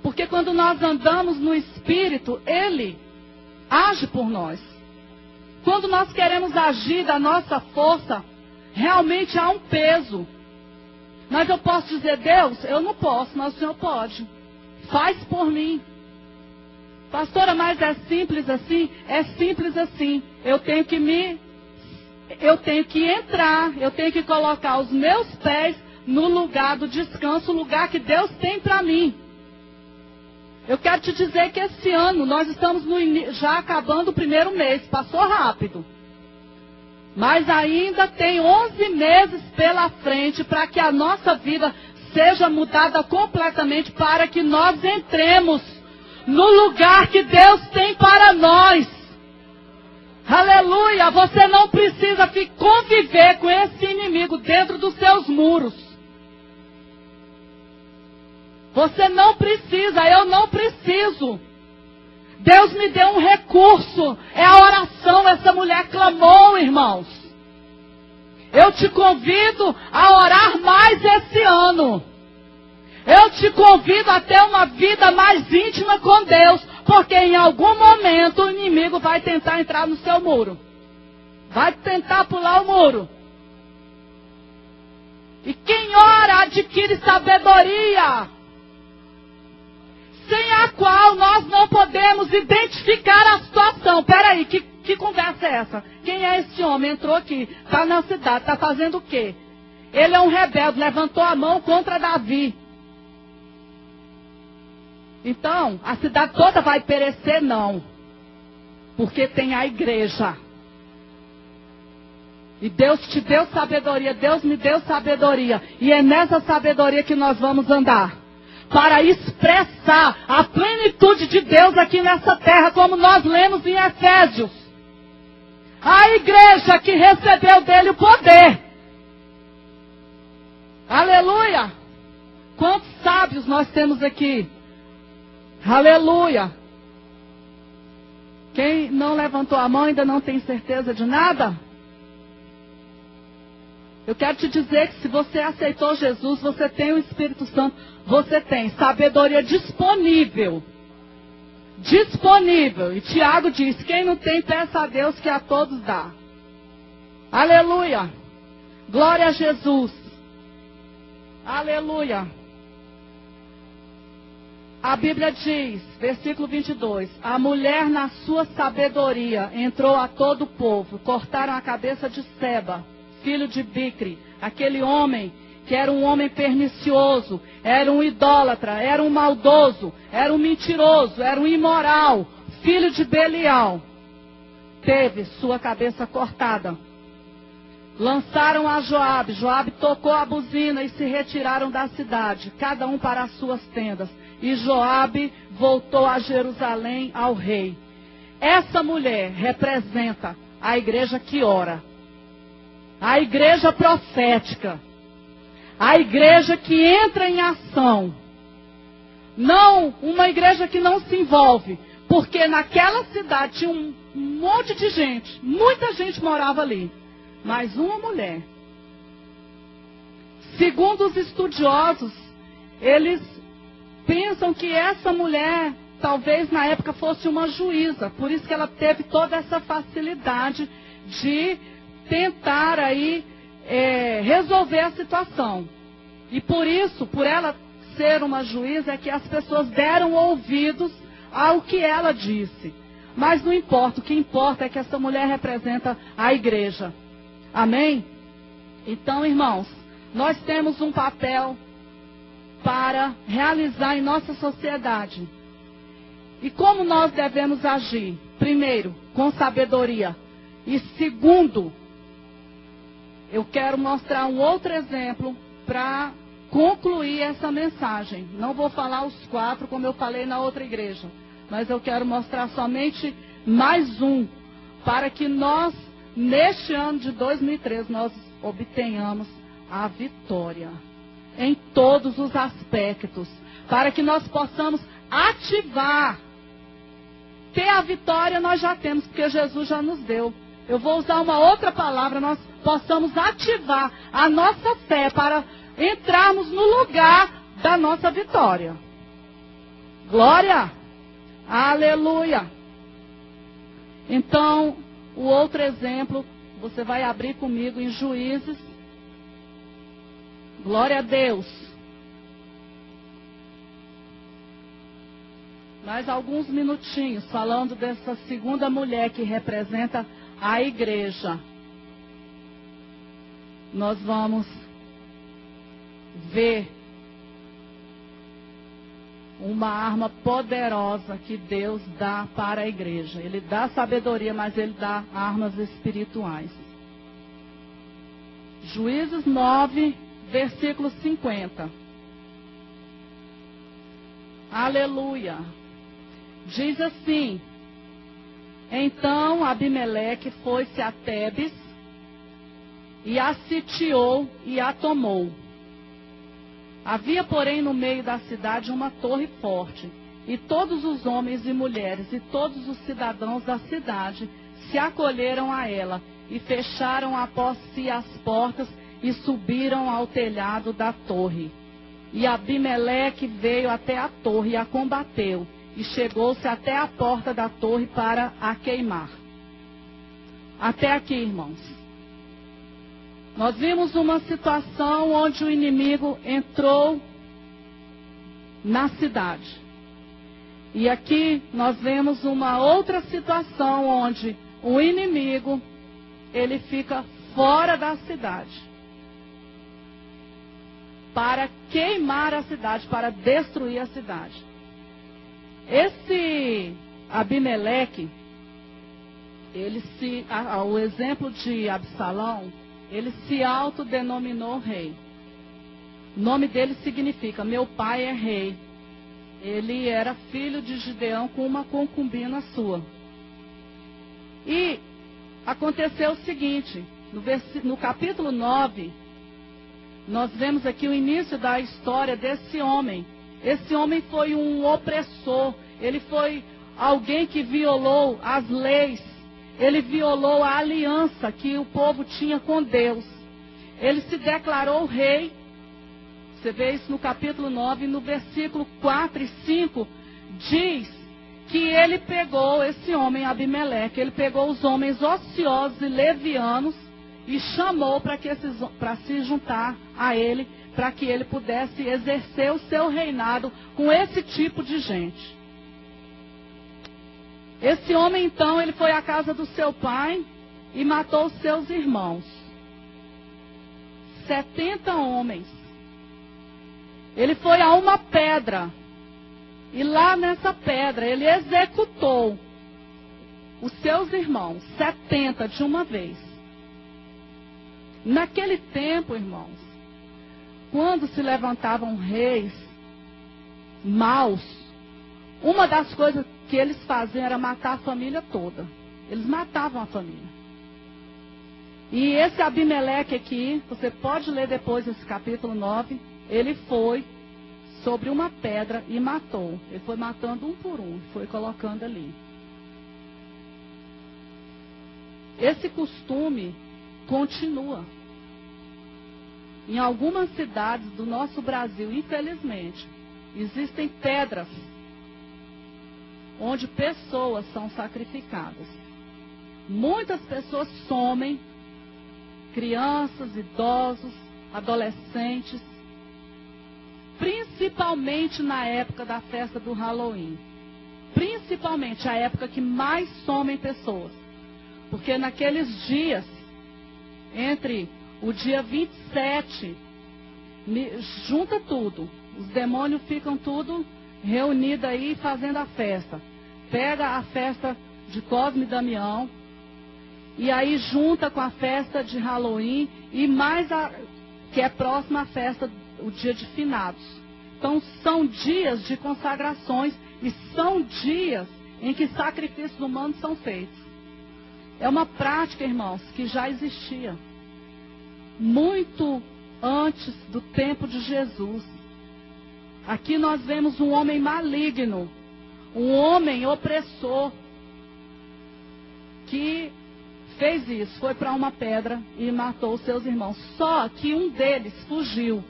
Porque quando nós andamos no Espírito, Ele age por nós. Quando nós queremos agir da nossa força, realmente há um peso. Mas eu posso dizer, Deus, eu não posso, mas o Senhor pode. Faz por mim. Pastora, mas é simples assim? É simples assim. Eu tenho que entrar, eu tenho que colocar os meus pés no lugar do descanso, o lugar que Deus tem para mim. Eu quero te dizer que esse ano nós estamos já acabando o primeiro mês, passou rápido. Mas ainda tem 11 meses pela frente para que a nossa vida seja mudada completamente, para que nós entremos no lugar que Deus tem para nós. Aleluia! Você não precisa conviver com esse inimigo dentro dos seus muros. Você não precisa, eu não preciso. Deus me deu um recurso, é a oração. Essa mulher clamou, irmãos. Eu te convido a orar mais esse ano. Eu te convido a ter uma vida mais íntima com Deus, porque em algum momento o inimigo vai tentar entrar no seu muro. Vai tentar pular o muro. E quem ora adquire sabedoria, sem a qual nós não podemos identificar a situação. Peraí, que conversa é essa? Quem é esse homem? Entrou aqui, está na cidade, está fazendo o quê? Ele é um rebelde, levantou a mão contra Davi. Então, a cidade toda vai perecer? Não. Porque tem a igreja. E Deus te deu sabedoria, Deus me deu sabedoria. E é nessa sabedoria que nós vamos andar. Para expressar a plenitude de Deus aqui nessa terra, como nós lemos em Efésios. A igreja que recebeu dele o poder. Aleluia! Quantos sábios nós temos aqui? Aleluia! Quem não levantou a mão ainda não tem certeza de nada? Eu quero te dizer que se você aceitou Jesus, você tem o Espírito Santo, você tem sabedoria disponível. Disponível. E Tiago diz, quem não tem, peça a Deus que a todos dá. Aleluia! Glória a Jesus! Aleluia! A Bíblia diz, versículo 22, a mulher na sua sabedoria entrou a todo o povo, cortaram a cabeça de Seba, filho de Bicri, aquele homem que era um homem pernicioso, era um idólatra, era um maldoso, era um mentiroso, era um imoral, filho de Belial, teve sua cabeça cortada. Lançaram a Joabe, Joabe tocou a buzina e se retiraram da cidade, cada um para as suas tendas. E Joabe voltou a Jerusalém ao rei. essa mulher representa a igreja que ora, a igreja profética, a igreja que entra em ação, não uma igreja que não se envolve, porque naquela cidade tinha um monte de gente, muita gente morava ali, mas uma mulher. Segundo os estudiosos, eles pensam que essa mulher talvez na época fosse uma juíza, por isso que ela teve toda essa facilidade de tentar aí resolver a situação. E por isso, por ela ser uma juíza, é que as pessoas deram ouvidos ao que ela disse. Mas não importa, o que importa é que essa mulher representa a igreja. Amém? Então, irmãos, nós temos um papel para realizar em nossa sociedade. E como nós devemos agir? Primeiro, com sabedoria. E segundo, eu quero mostrar um outro exemplo para concluir essa mensagem. Não vou falar os 4 como eu falei na outra igreja, mas eu quero mostrar somente mais um, para que nós, neste ano de 2013, nós obtenhamos a vitória em todos os aspectos, para que nós possamos ativar. Ter a vitória nós já temos, porque Jesus já nos deu. Eu vou usar uma outra palavra, nós possamos ativar a nossa fé para entrarmos no lugar da nossa vitória. Glória! Aleluia! Então, o outro exemplo, você vai abrir comigo em Juízes. Glória a Deus. Mais alguns minutinhos falando dessa segunda mulher que representa a igreja. Nós vamos ver uma arma poderosa que Deus dá para a igreja. Ele dá sabedoria, mas Ele dá armas espirituais. Juízes 9, versículo 50. Aleluia. Diz assim: então Abimeleque foi-se a Tebes e a sitiou e a tomou. Havia, porém, no meio da cidade uma torre forte, e todos os homens e mulheres e todos os cidadãos da cidade se acolheram a ela, e fecharam após si as portas, e subiram ao telhado da torre. E Abimeleque veio até a torre e a combateu, e chegou-se até a porta da torre para a queimar. Até aqui, irmãos. Nós vimos uma situação onde o inimigo entrou na cidade. E aqui nós vemos uma outra situação onde o inimigo, ele fica fora da cidade. Para queimar a cidade, para destruir a cidade. Esse Abimeleque, o exemplo de Absalão, ele se autodenominou rei. O nome dele significa, meu pai é rei. Ele era filho de Gideão com uma concubina sua. E aconteceu o seguinte, no capítulo 9, nós vemos aqui o início da história desse homem. Esse homem foi um opressor, ele foi alguém que violou as leis, ele violou a aliança que o povo tinha com Deus. Ele se declarou rei. Você vê isso no capítulo 9, no versículo 4 e 5, diz que ele pegou esse homem Abimeleque, ele pegou os homens ociosos e levianos e chamou para se juntar a ele, para que ele pudesse exercer o seu reinado com esse tipo de gente. Esse homem, então, ele foi à casa do seu pai e matou os seus irmãos. 70 homens. Ele foi a uma pedra. E lá nessa pedra, ele executou os seus irmãos, 70 de uma vez. Naquele tempo, irmãos, quando se levantavam reis maus, uma das coisas que eles faziam era matar a família toda. Eles matavam a família. E esse Abimeleque aqui, você pode ler depois esse capítulo 9, ele foi sobre uma pedra e matou. Ele foi matando um por um, foi colocando ali. Esse costume continua. Em algumas cidades do nosso Brasil, infelizmente, existem pedras onde pessoas são sacrificadas. Muitas pessoas somem, crianças, idosos, adolescentes, principalmente na época da festa do Halloween. Principalmente a época que mais somem pessoas. Porque naqueles dias, entre o dia 27, junta tudo. Os demônios ficam tudo reunidos aí fazendo a festa. Pega a festa de Cosme e Damião, e aí junta com a festa de Halloween, e mais que é próxima à festa, o dia de finados. Então são dias de consagrações, e são dias em que sacrifícios humanos são feitos. É uma prática, irmãos, que já existia muito antes do tempo de Jesus. Aqui nós vemos um homem maligno, um homem opressor, que fez isso, foi para uma pedra e matou os seus irmãos. Só que um deles fugiu.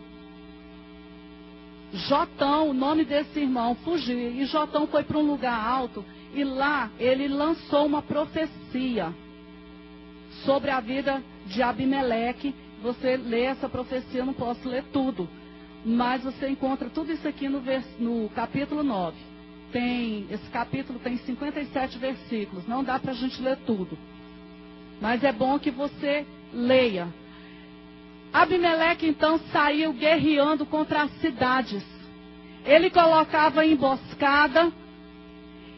Jotão, o nome desse irmão, fugiu. E Jotão foi para um lugar alto e lá ele lançou uma profecia sobre a vida de Abimeleque. Você lê essa profecia, eu não posso ler tudo, mas você encontra tudo isso aqui no capítulo 9. Esse capítulo tem 57 versículos, não dá para a gente ler tudo, mas é bom que você leia. Abimeleque então saiu guerreando contra as cidades. Ele colocava emboscada,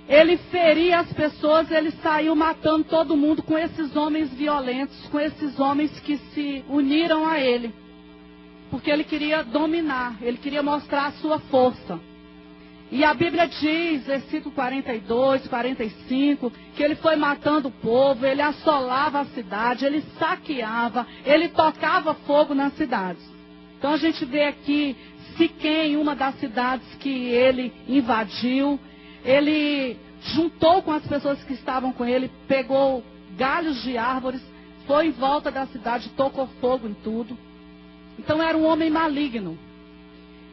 ele feria as pessoas, ele saiu matando todo mundo com esses homens violentos, com esses homens que se uniram a ele. Porque ele queria dominar, ele queria mostrar a sua força. E a Bíblia diz, versículo 42, 45, que ele foi matando o povo, ele assolava a cidade, ele saqueava, ele tocava fogo nas cidades. Então a gente vê aqui Siquém, uma das cidades que ele invadiu. Ele juntou com as pessoas que estavam com ele, pegou galhos de árvores, foi em volta da cidade, tocou fogo em tudo. Então era um homem maligno.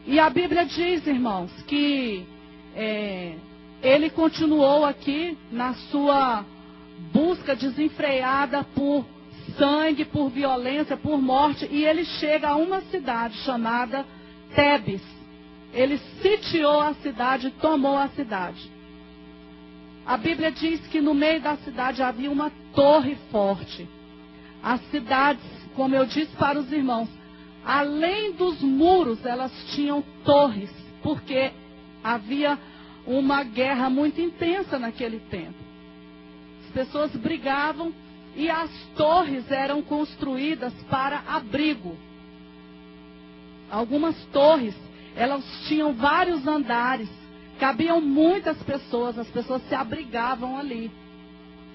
E a Bíblia diz, irmãos, que ele continuou aqui na sua busca desenfreada por sangue, por violência, por morte, e ele chega a uma cidade chamada Tebes. Ele sitiou a cidade, tomou a cidade. A Bíblia diz que no meio da cidade havia uma torre forte. As cidades, como eu disse para os irmãos, além dos muros, elas tinham torres, porque havia uma guerra muito intensa naquele tempo. As pessoas brigavam e as torres eram construídas para abrigo. Algumas torres, elas tinham vários andares, cabiam muitas pessoas, as pessoas se abrigavam ali,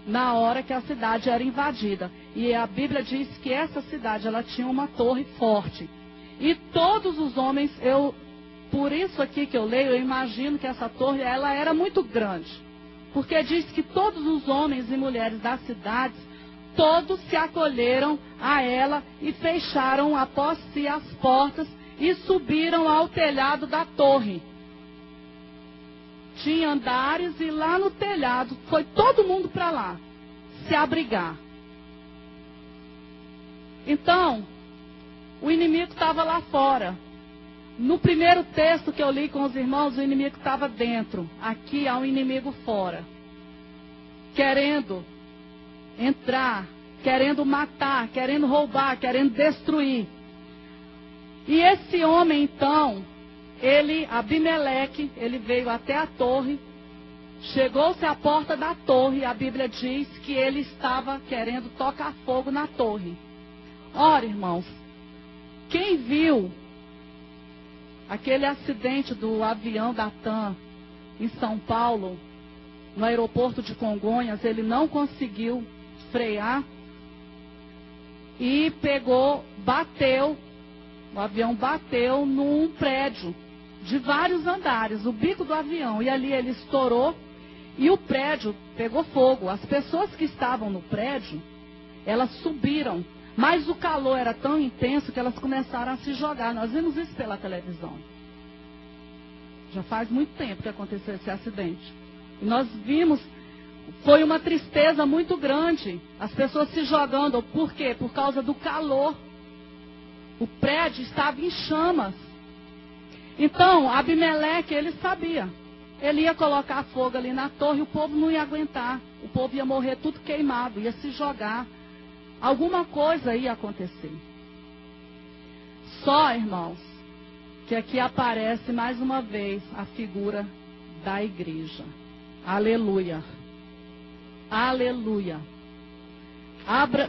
na hora que a cidade era invadida. E a Bíblia diz que essa cidade, ela tinha uma torre forte. E todos os homens, por isso aqui que eu leio, eu imagino que essa torre, ela era muito grande. Porque diz que todos os homens e mulheres das cidades, todos se acolheram a ela e fecharam após si as portas e subiram ao telhado da torre. Tinha andares e lá no telhado foi todo mundo para lá se abrigar. Então, o inimigo estava lá fora. No primeiro texto que eu li com os irmãos, o inimigo estava dentro. Aqui há um inimigo fora, querendo entrar, querendo matar, querendo roubar, querendo destruir. E esse homem então, Abimeleque, ele veio até a torre, chegou-se à porta da torre, a Bíblia diz que ele estava querendo tocar fogo na torre. Ora, irmãos, quem viu aquele acidente do avião da TAM em São Paulo, no aeroporto de Congonhas, ele não conseguiu frear e o avião bateu num prédio de vários andares, o bico do avião, e ali ele estourou e o prédio pegou fogo. As pessoas que estavam no prédio, elas subiram, mas o calor era tão intenso que elas começaram a se jogar. Nós vimos isso pela televisão. Já faz muito tempo que aconteceu esse acidente. E nós vimos, foi uma tristeza muito grande, as pessoas se jogando. Por quê? Por causa do calor. O prédio estava em chamas. Então, Abimeleque, ele sabia. Ele ia colocar fogo ali na torre, o povo não ia aguentar. O povo ia morrer tudo queimado, ia se jogar. Alguma coisa ia acontecer. Só, irmãos, que aqui aparece mais uma vez a figura da igreja. Aleluia. Aleluia.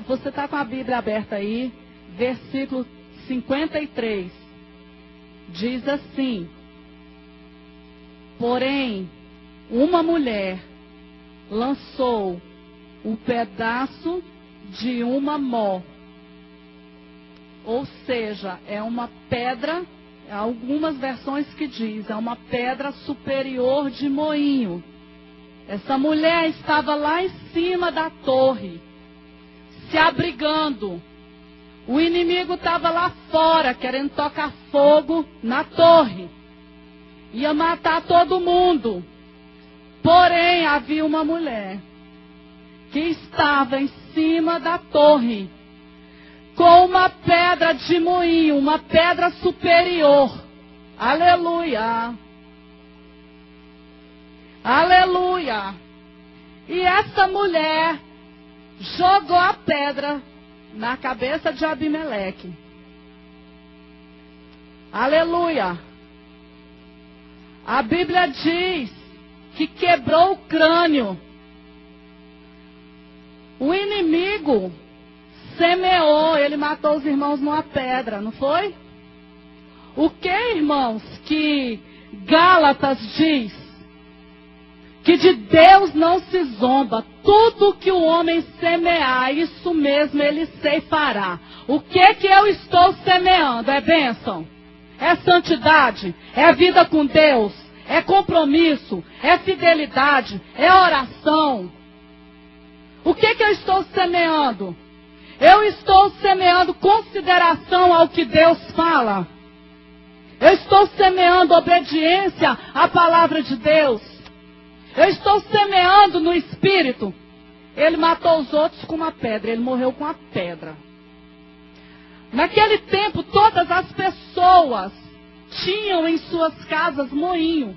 Você está com a Bíblia aberta aí, versículo 53. Diz assim: porém, uma mulher lançou um pedaço de uma mó. Ou seja, é uma pedra, algumas versões que diz, é uma pedra superior de moinho. Essa mulher estava lá em cima da torre, se abrigando. O inimigo estava lá fora, querendo tocar fogo na torre. Ia matar todo mundo. Porém, havia uma mulher que estava em cima da torre, com uma pedra de moinho, uma pedra superior. Aleluia. Aleluia. E essa mulher jogou a pedra na cabeça de Abimeleque. Aleluia. A Bíblia diz que quebrou o crânio. O inimigo semeou, ele matou os irmãos numa pedra, não foi? O que, irmãos, que Gálatas diz? Que de Deus não se zomba. Tudo que o homem semear, isso mesmo ele ceifará. O que eu estou semeando? É bênção? É santidade? É vida com Deus? É compromisso? É fidelidade? É oração? O que eu estou semeando? Eu estou semeando consideração ao que Deus fala. Eu estou semeando obediência à palavra de Deus. Eu estou semeando no Espírito. Ele matou os outros com uma pedra. Ele morreu com a pedra. Naquele tempo, todas as pessoas tinham em suas casas moinho.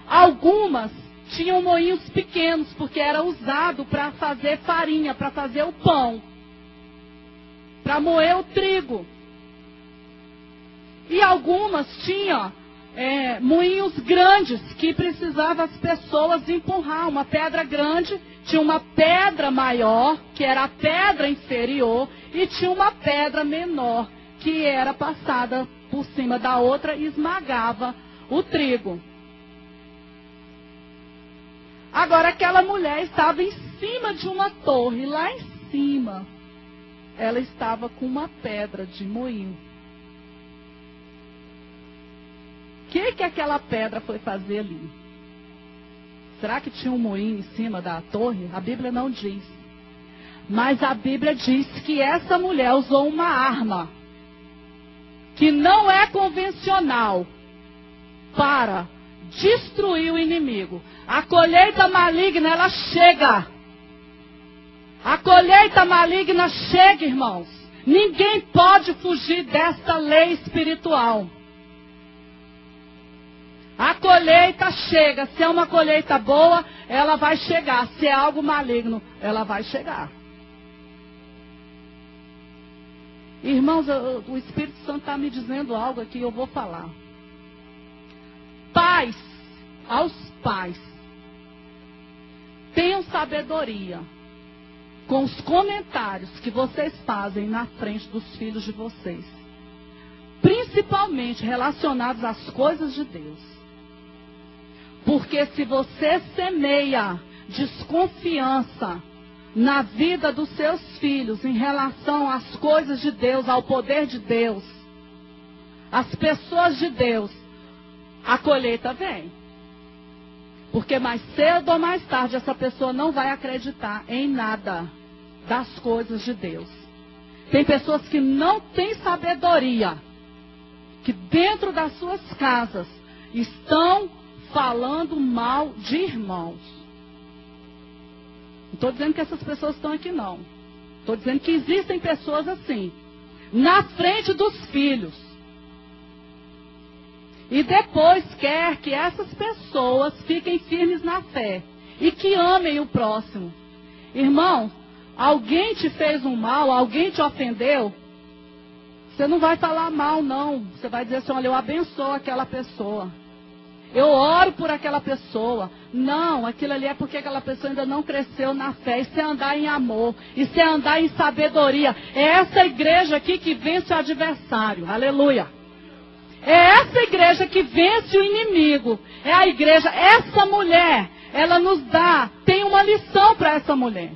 Algumas tinham moinhos pequenos, porque era usado para fazer farinha, para fazer o pão, para moer o trigo. E algumas tinham moinhos grandes, que precisavam as pessoas empurrar. Uma pedra grande, tinha uma pedra maior, que era a pedra inferior, e tinha uma pedra menor, que era passada por cima da outra e esmagava o trigo. Agora, aquela mulher estava em cima de uma torre, lá em cima. Ela estava com uma pedra de moinho. O que aquela pedra foi fazer ali? Será que tinha um moinho em cima da torre? A Bíblia não diz. Mas a Bíblia diz que essa mulher usou uma arma que não é convencional para destruir o inimigo. A colheita maligna, ela chega. A colheita maligna chega, irmãos. Ninguém pode fugir desta lei espiritual. A colheita chega. Se é uma colheita boa, ela vai chegar. Se é algo maligno, ela vai chegar. Irmãos, o Espírito Santo está me dizendo algo aqui, eu vou falar. Pais, aos pais, tenham sabedoria com os comentários que vocês fazem na frente dos filhos de vocês. Principalmente relacionados às coisas de Deus. Porque se você semeia desconfiança na vida dos seus filhos em relação às coisas de Deus, ao poder de Deus, às pessoas de Deus, a colheita vem. Porque mais cedo ou mais tarde essa pessoa não vai acreditar em nada das coisas de Deus. Tem pessoas que não têm sabedoria, que dentro das suas casas estão falando mal de irmãos. Não estou dizendo que essas pessoas estão aqui, não. Estou dizendo que existem pessoas assim, na frente dos filhos. E depois quer que essas pessoas fiquem firmes na fé e que amem o próximo. Irmão, alguém te fez um mal, alguém te ofendeu, você não vai falar mal, não. Você vai dizer assim, olha, eu abençoo aquela pessoa. Eu oro por aquela pessoa. Não, aquilo ali é porque aquela pessoa ainda não cresceu na fé. Isso é andar em amor. Isso é andar em sabedoria. É essa igreja aqui que vence o adversário. Aleluia. É essa igreja que vence o inimigo. É a igreja, essa mulher, ela nos dá, tem uma lição para essa mulher.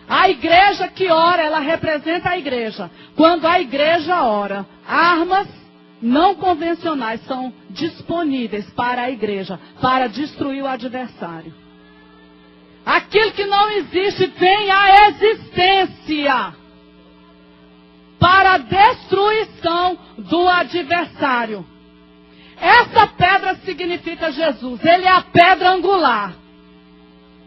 A igreja que ora, ela representa a igreja. Quando a igreja ora, armas não convencionais são disponíveis para a igreja, para destruir o adversário. Aquilo que não existe vem à existência para a destruição do adversário. Essa pedra significa Jesus. Ele é a pedra angular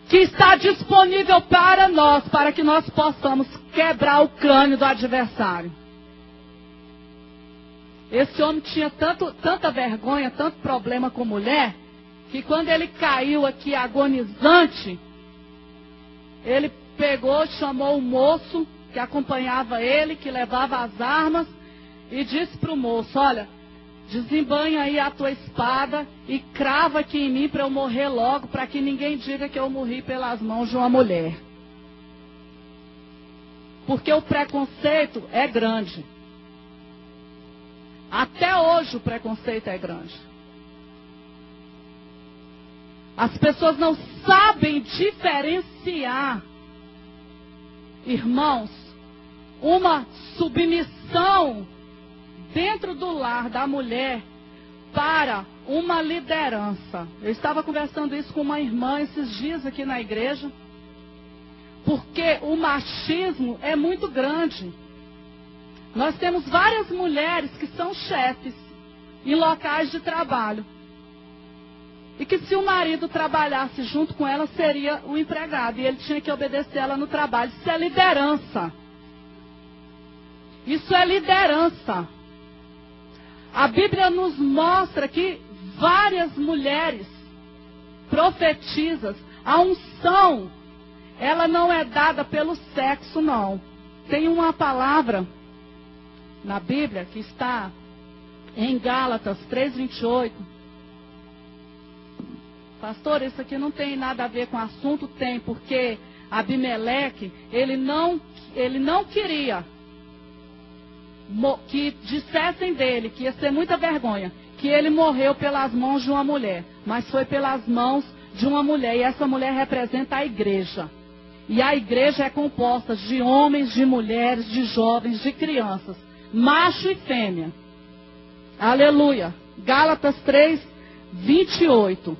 que está disponível para nós, para que nós possamos quebrar o crânio do adversário. Esse homem tinha tanta vergonha, tanto problema com mulher, que quando ele caiu aqui agonizante, ele pegou, chamou o moço que acompanhava ele, que levava as armas, e disse para o moço, olha, desembanha aí a tua espada e crava aqui em mim para eu morrer logo, para que ninguém diga que eu morri pelas mãos de uma mulher. Porque o preconceito é grande. Até hoje o preconceito é grande. As pessoas não sabem diferenciar, irmãos, uma submissão dentro do lar da mulher para uma liderança. Eu estava conversando isso com uma irmã esses dias aqui na igreja, porque o machismo é muito grande. Nós temos várias mulheres que são chefes em locais de trabalho. E que se o marido trabalhasse junto com ela, seria o empregado. E ele tinha que obedecer ela no trabalho. Isso é liderança. Isso é liderança. A Bíblia nos mostra que várias mulheres profetizas, a unção, ela não é dada pelo sexo, não. Tem uma palavra na Bíblia que está em Gálatas 3:28. Pastor, isso aqui não tem nada a ver com o assunto? Tem, porque Abimeleque, ele não queria que dissessem dele, que ia ser muita vergonha, que ele morreu pelas mãos de uma mulher, mas foi pelas mãos de uma mulher, e essa mulher representa a igreja. E a igreja é composta de homens, de mulheres, de jovens, de crianças, macho e fêmea. Aleluia. Gálatas 3:28.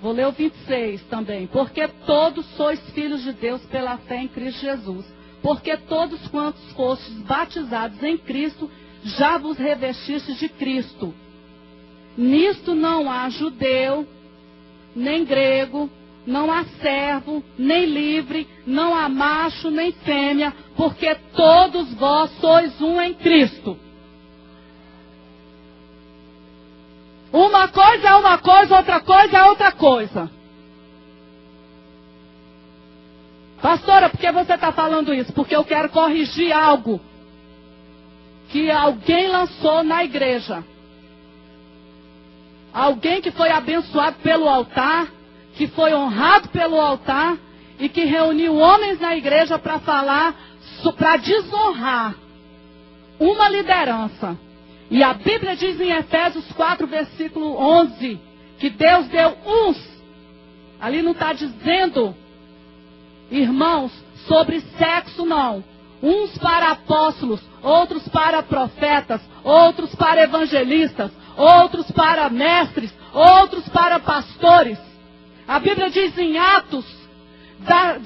Vou ler o 26 também. Porque todos sois filhos de Deus pela fé em Cristo Jesus. Porque todos quantos fostes batizados em Cristo, já vos revestistes de Cristo. Nisto não há judeu, nem grego, não há servo, nem livre, não há macho, nem fêmea, porque todos vós sois um em Cristo. Uma coisa é uma coisa, outra coisa é outra coisa. Pastora, por que você está falando isso? Porque eu quero corrigir algo que alguém lançou na igreja. Alguém que foi abençoado pelo altar, que foi honrado pelo altar e que reuniu homens na igreja para falar, para desonrar uma liderança. E a Bíblia diz em Efésios 4, versículo 11, que Deus deu uns. Ali não está dizendo, irmãos, sobre sexo não. Uns para apóstolos, outros para profetas, outros para evangelistas, outros para mestres, outros para pastores. A Bíblia diz em Atos,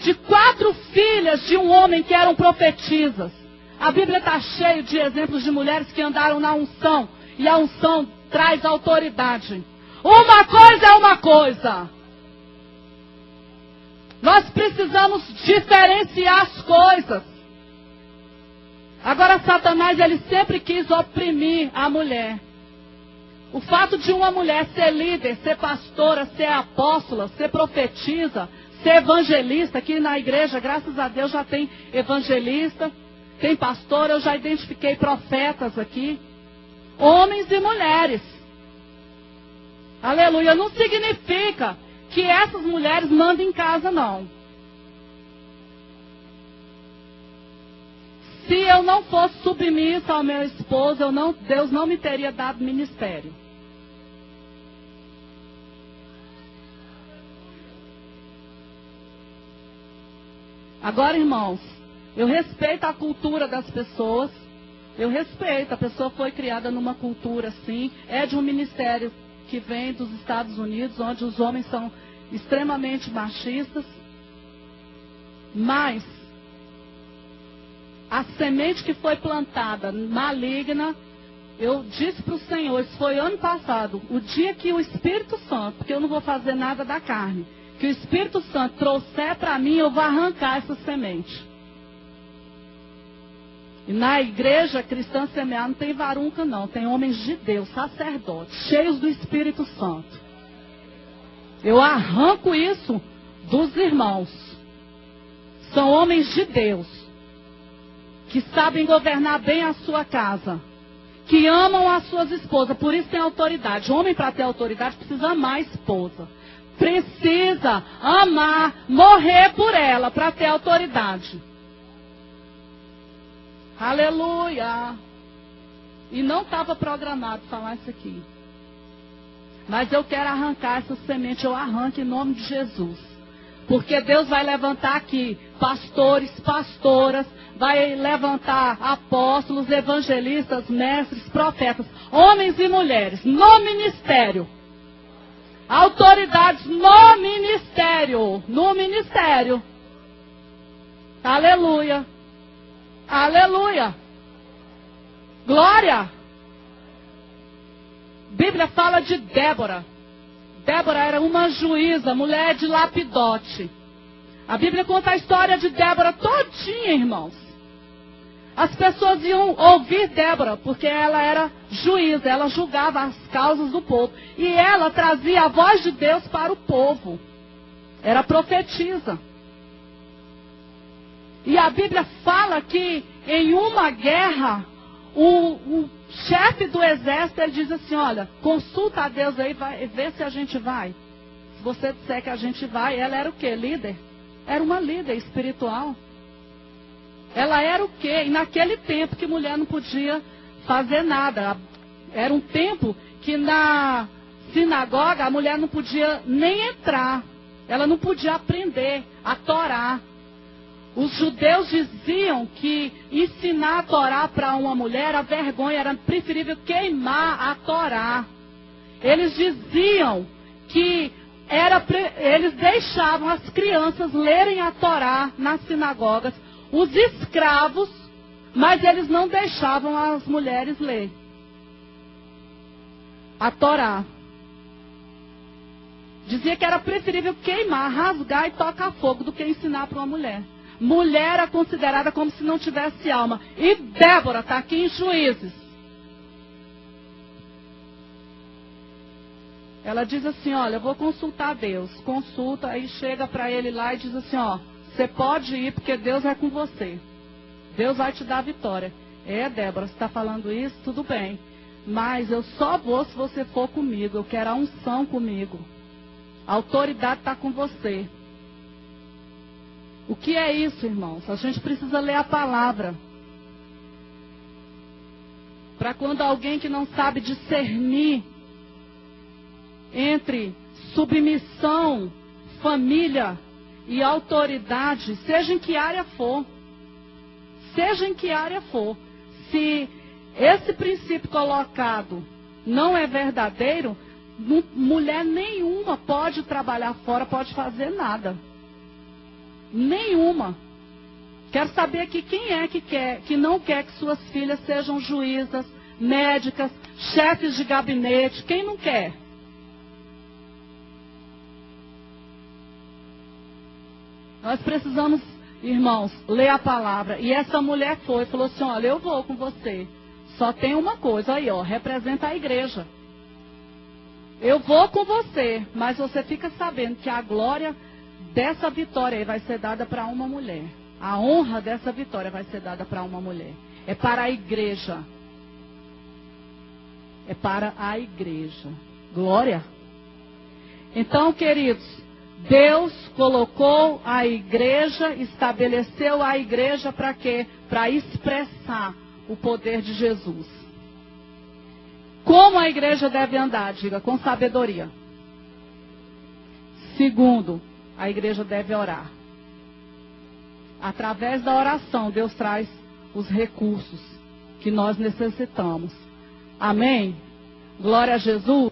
de 4 filhas de um homem que eram profetisas. A Bíblia está cheia de exemplos de mulheres que andaram na unção. E a unção traz autoridade. Uma coisa é uma coisa. Nós precisamos diferenciar as coisas. Agora Satanás, ele sempre quis oprimir a mulher. O fato de uma mulher ser líder, ser pastora, ser apóstola, ser profetisa, ser evangelista, aqui na igreja, graças a Deus, já tem evangelista, tem pastor, eu já identifiquei profetas aqui. Homens e mulheres. Aleluia. Não significa que essas mulheres mandam em casa, não. Se eu não fosse submissa ao meu esposo, Deus não me teria dado ministério. Agora, irmãos, eu respeito a cultura das pessoas. Eu respeito, a pessoa foi criada numa cultura assim, é de um ministério que vem dos Estados Unidos, onde os homens são extremamente machistas. Mas a semente que foi plantada maligna, eu disse para o Senhor, isso foi ano passado, o dia que o Espírito Santo, porque eu não vou fazer nada da carne, que o Espírito Santo trouxer para mim, eu vou arrancar essa semente. E na igreja cristã semear não tem varunca não, tem homens de Deus, sacerdotes, cheios do Espírito Santo. Eu arranco isso dos irmãos. São homens de Deus, que sabem governar bem a sua casa, que amam as suas esposas, por isso tem autoridade. Homem, para ter autoridade, precisa amar a esposa. Precisa amar, morrer por ela, para ter autoridade. Aleluia. E não estava programado falar isso aqui. Mas eu quero arrancar essa semente, eu arranco em nome de Jesus. Porque Deus vai levantar aqui pastores, pastoras, vai levantar apóstolos, evangelistas, mestres, profetas, homens e mulheres, no ministério. Autoridades no ministério. No ministério. Aleluia. Aleluia. Glória. Bíblia fala de Débora. Débora era uma juíza, mulher de Lapidote. A Bíblia conta a história de Débora todinha, irmãos. As pessoas iam ouvir Débora, porque ela era juíza, ela julgava as causas do povo. E ela trazia a voz de Deus para o povo. Era profetisa. E a Bíblia fala que em uma guerra, o chefe do exército, ele diz assim, olha, consulta a Deus aí, vê se a gente vai. Se você disser que a gente vai, ela era o quê? Líder? Era uma líder espiritual. Ela era o quê? E naquele tempo que mulher não podia fazer nada. Era um tempo que na sinagoga a mulher não podia nem entrar. Ela não podia aprender a Torá. Os judeus diziam que ensinar a Torá para uma mulher era vergonha, era preferível queimar a Torá. Eles diziam que eles deixavam as crianças lerem a Torá nas sinagogas, os escravos, mas eles não deixavam as mulheres ler a Torá. Dizia que era preferível queimar, rasgar e tocar fogo do que ensinar para uma mulher. Mulher era considerada como se não tivesse alma. E Débora está aqui em Juízes. Ela diz assim, olha, eu vou consultar Deus. Consulta, aí chega para ele lá e diz assim, ó, você pode ir porque Deus é com você. Deus vai te dar a vitória. Débora, você está falando isso? Tudo bem. Mas eu só vou se você for comigo. Eu quero a unção comigo. A autoridade está com você. O que é isso, irmãos? A gente precisa ler a palavra. para quando alguém que não sabe discernir entre submissão, família e autoridade, seja em que área for, se esse princípio colocado não é verdadeiro, mulher nenhuma pode trabalhar fora, pode fazer nada. Nenhuma. Quero saber aqui quem é que não quer que suas filhas sejam juízas, médicas, chefes de gabinete. Quem não quer? Nós precisamos, irmãos, ler a palavra. E essa mulher foi e falou assim, olha, eu vou com você. Só tem uma coisa aí, ó, representa a igreja. Eu vou com você, mas você fica sabendo que a glória dessa vitória aí vai ser dada para uma mulher. A honra dessa vitória vai ser dada para uma mulher. É para a igreja. É para a igreja. Glória. Então, queridos, Deus colocou a igreja, estabeleceu a igreja para quê? Para expressar o poder de Jesus. Como a igreja deve andar? Diga, com sabedoria. Segundo, a igreja deve orar. Através da oração, Deus traz os recursos que nós necessitamos. Amém? Glória a Jesus.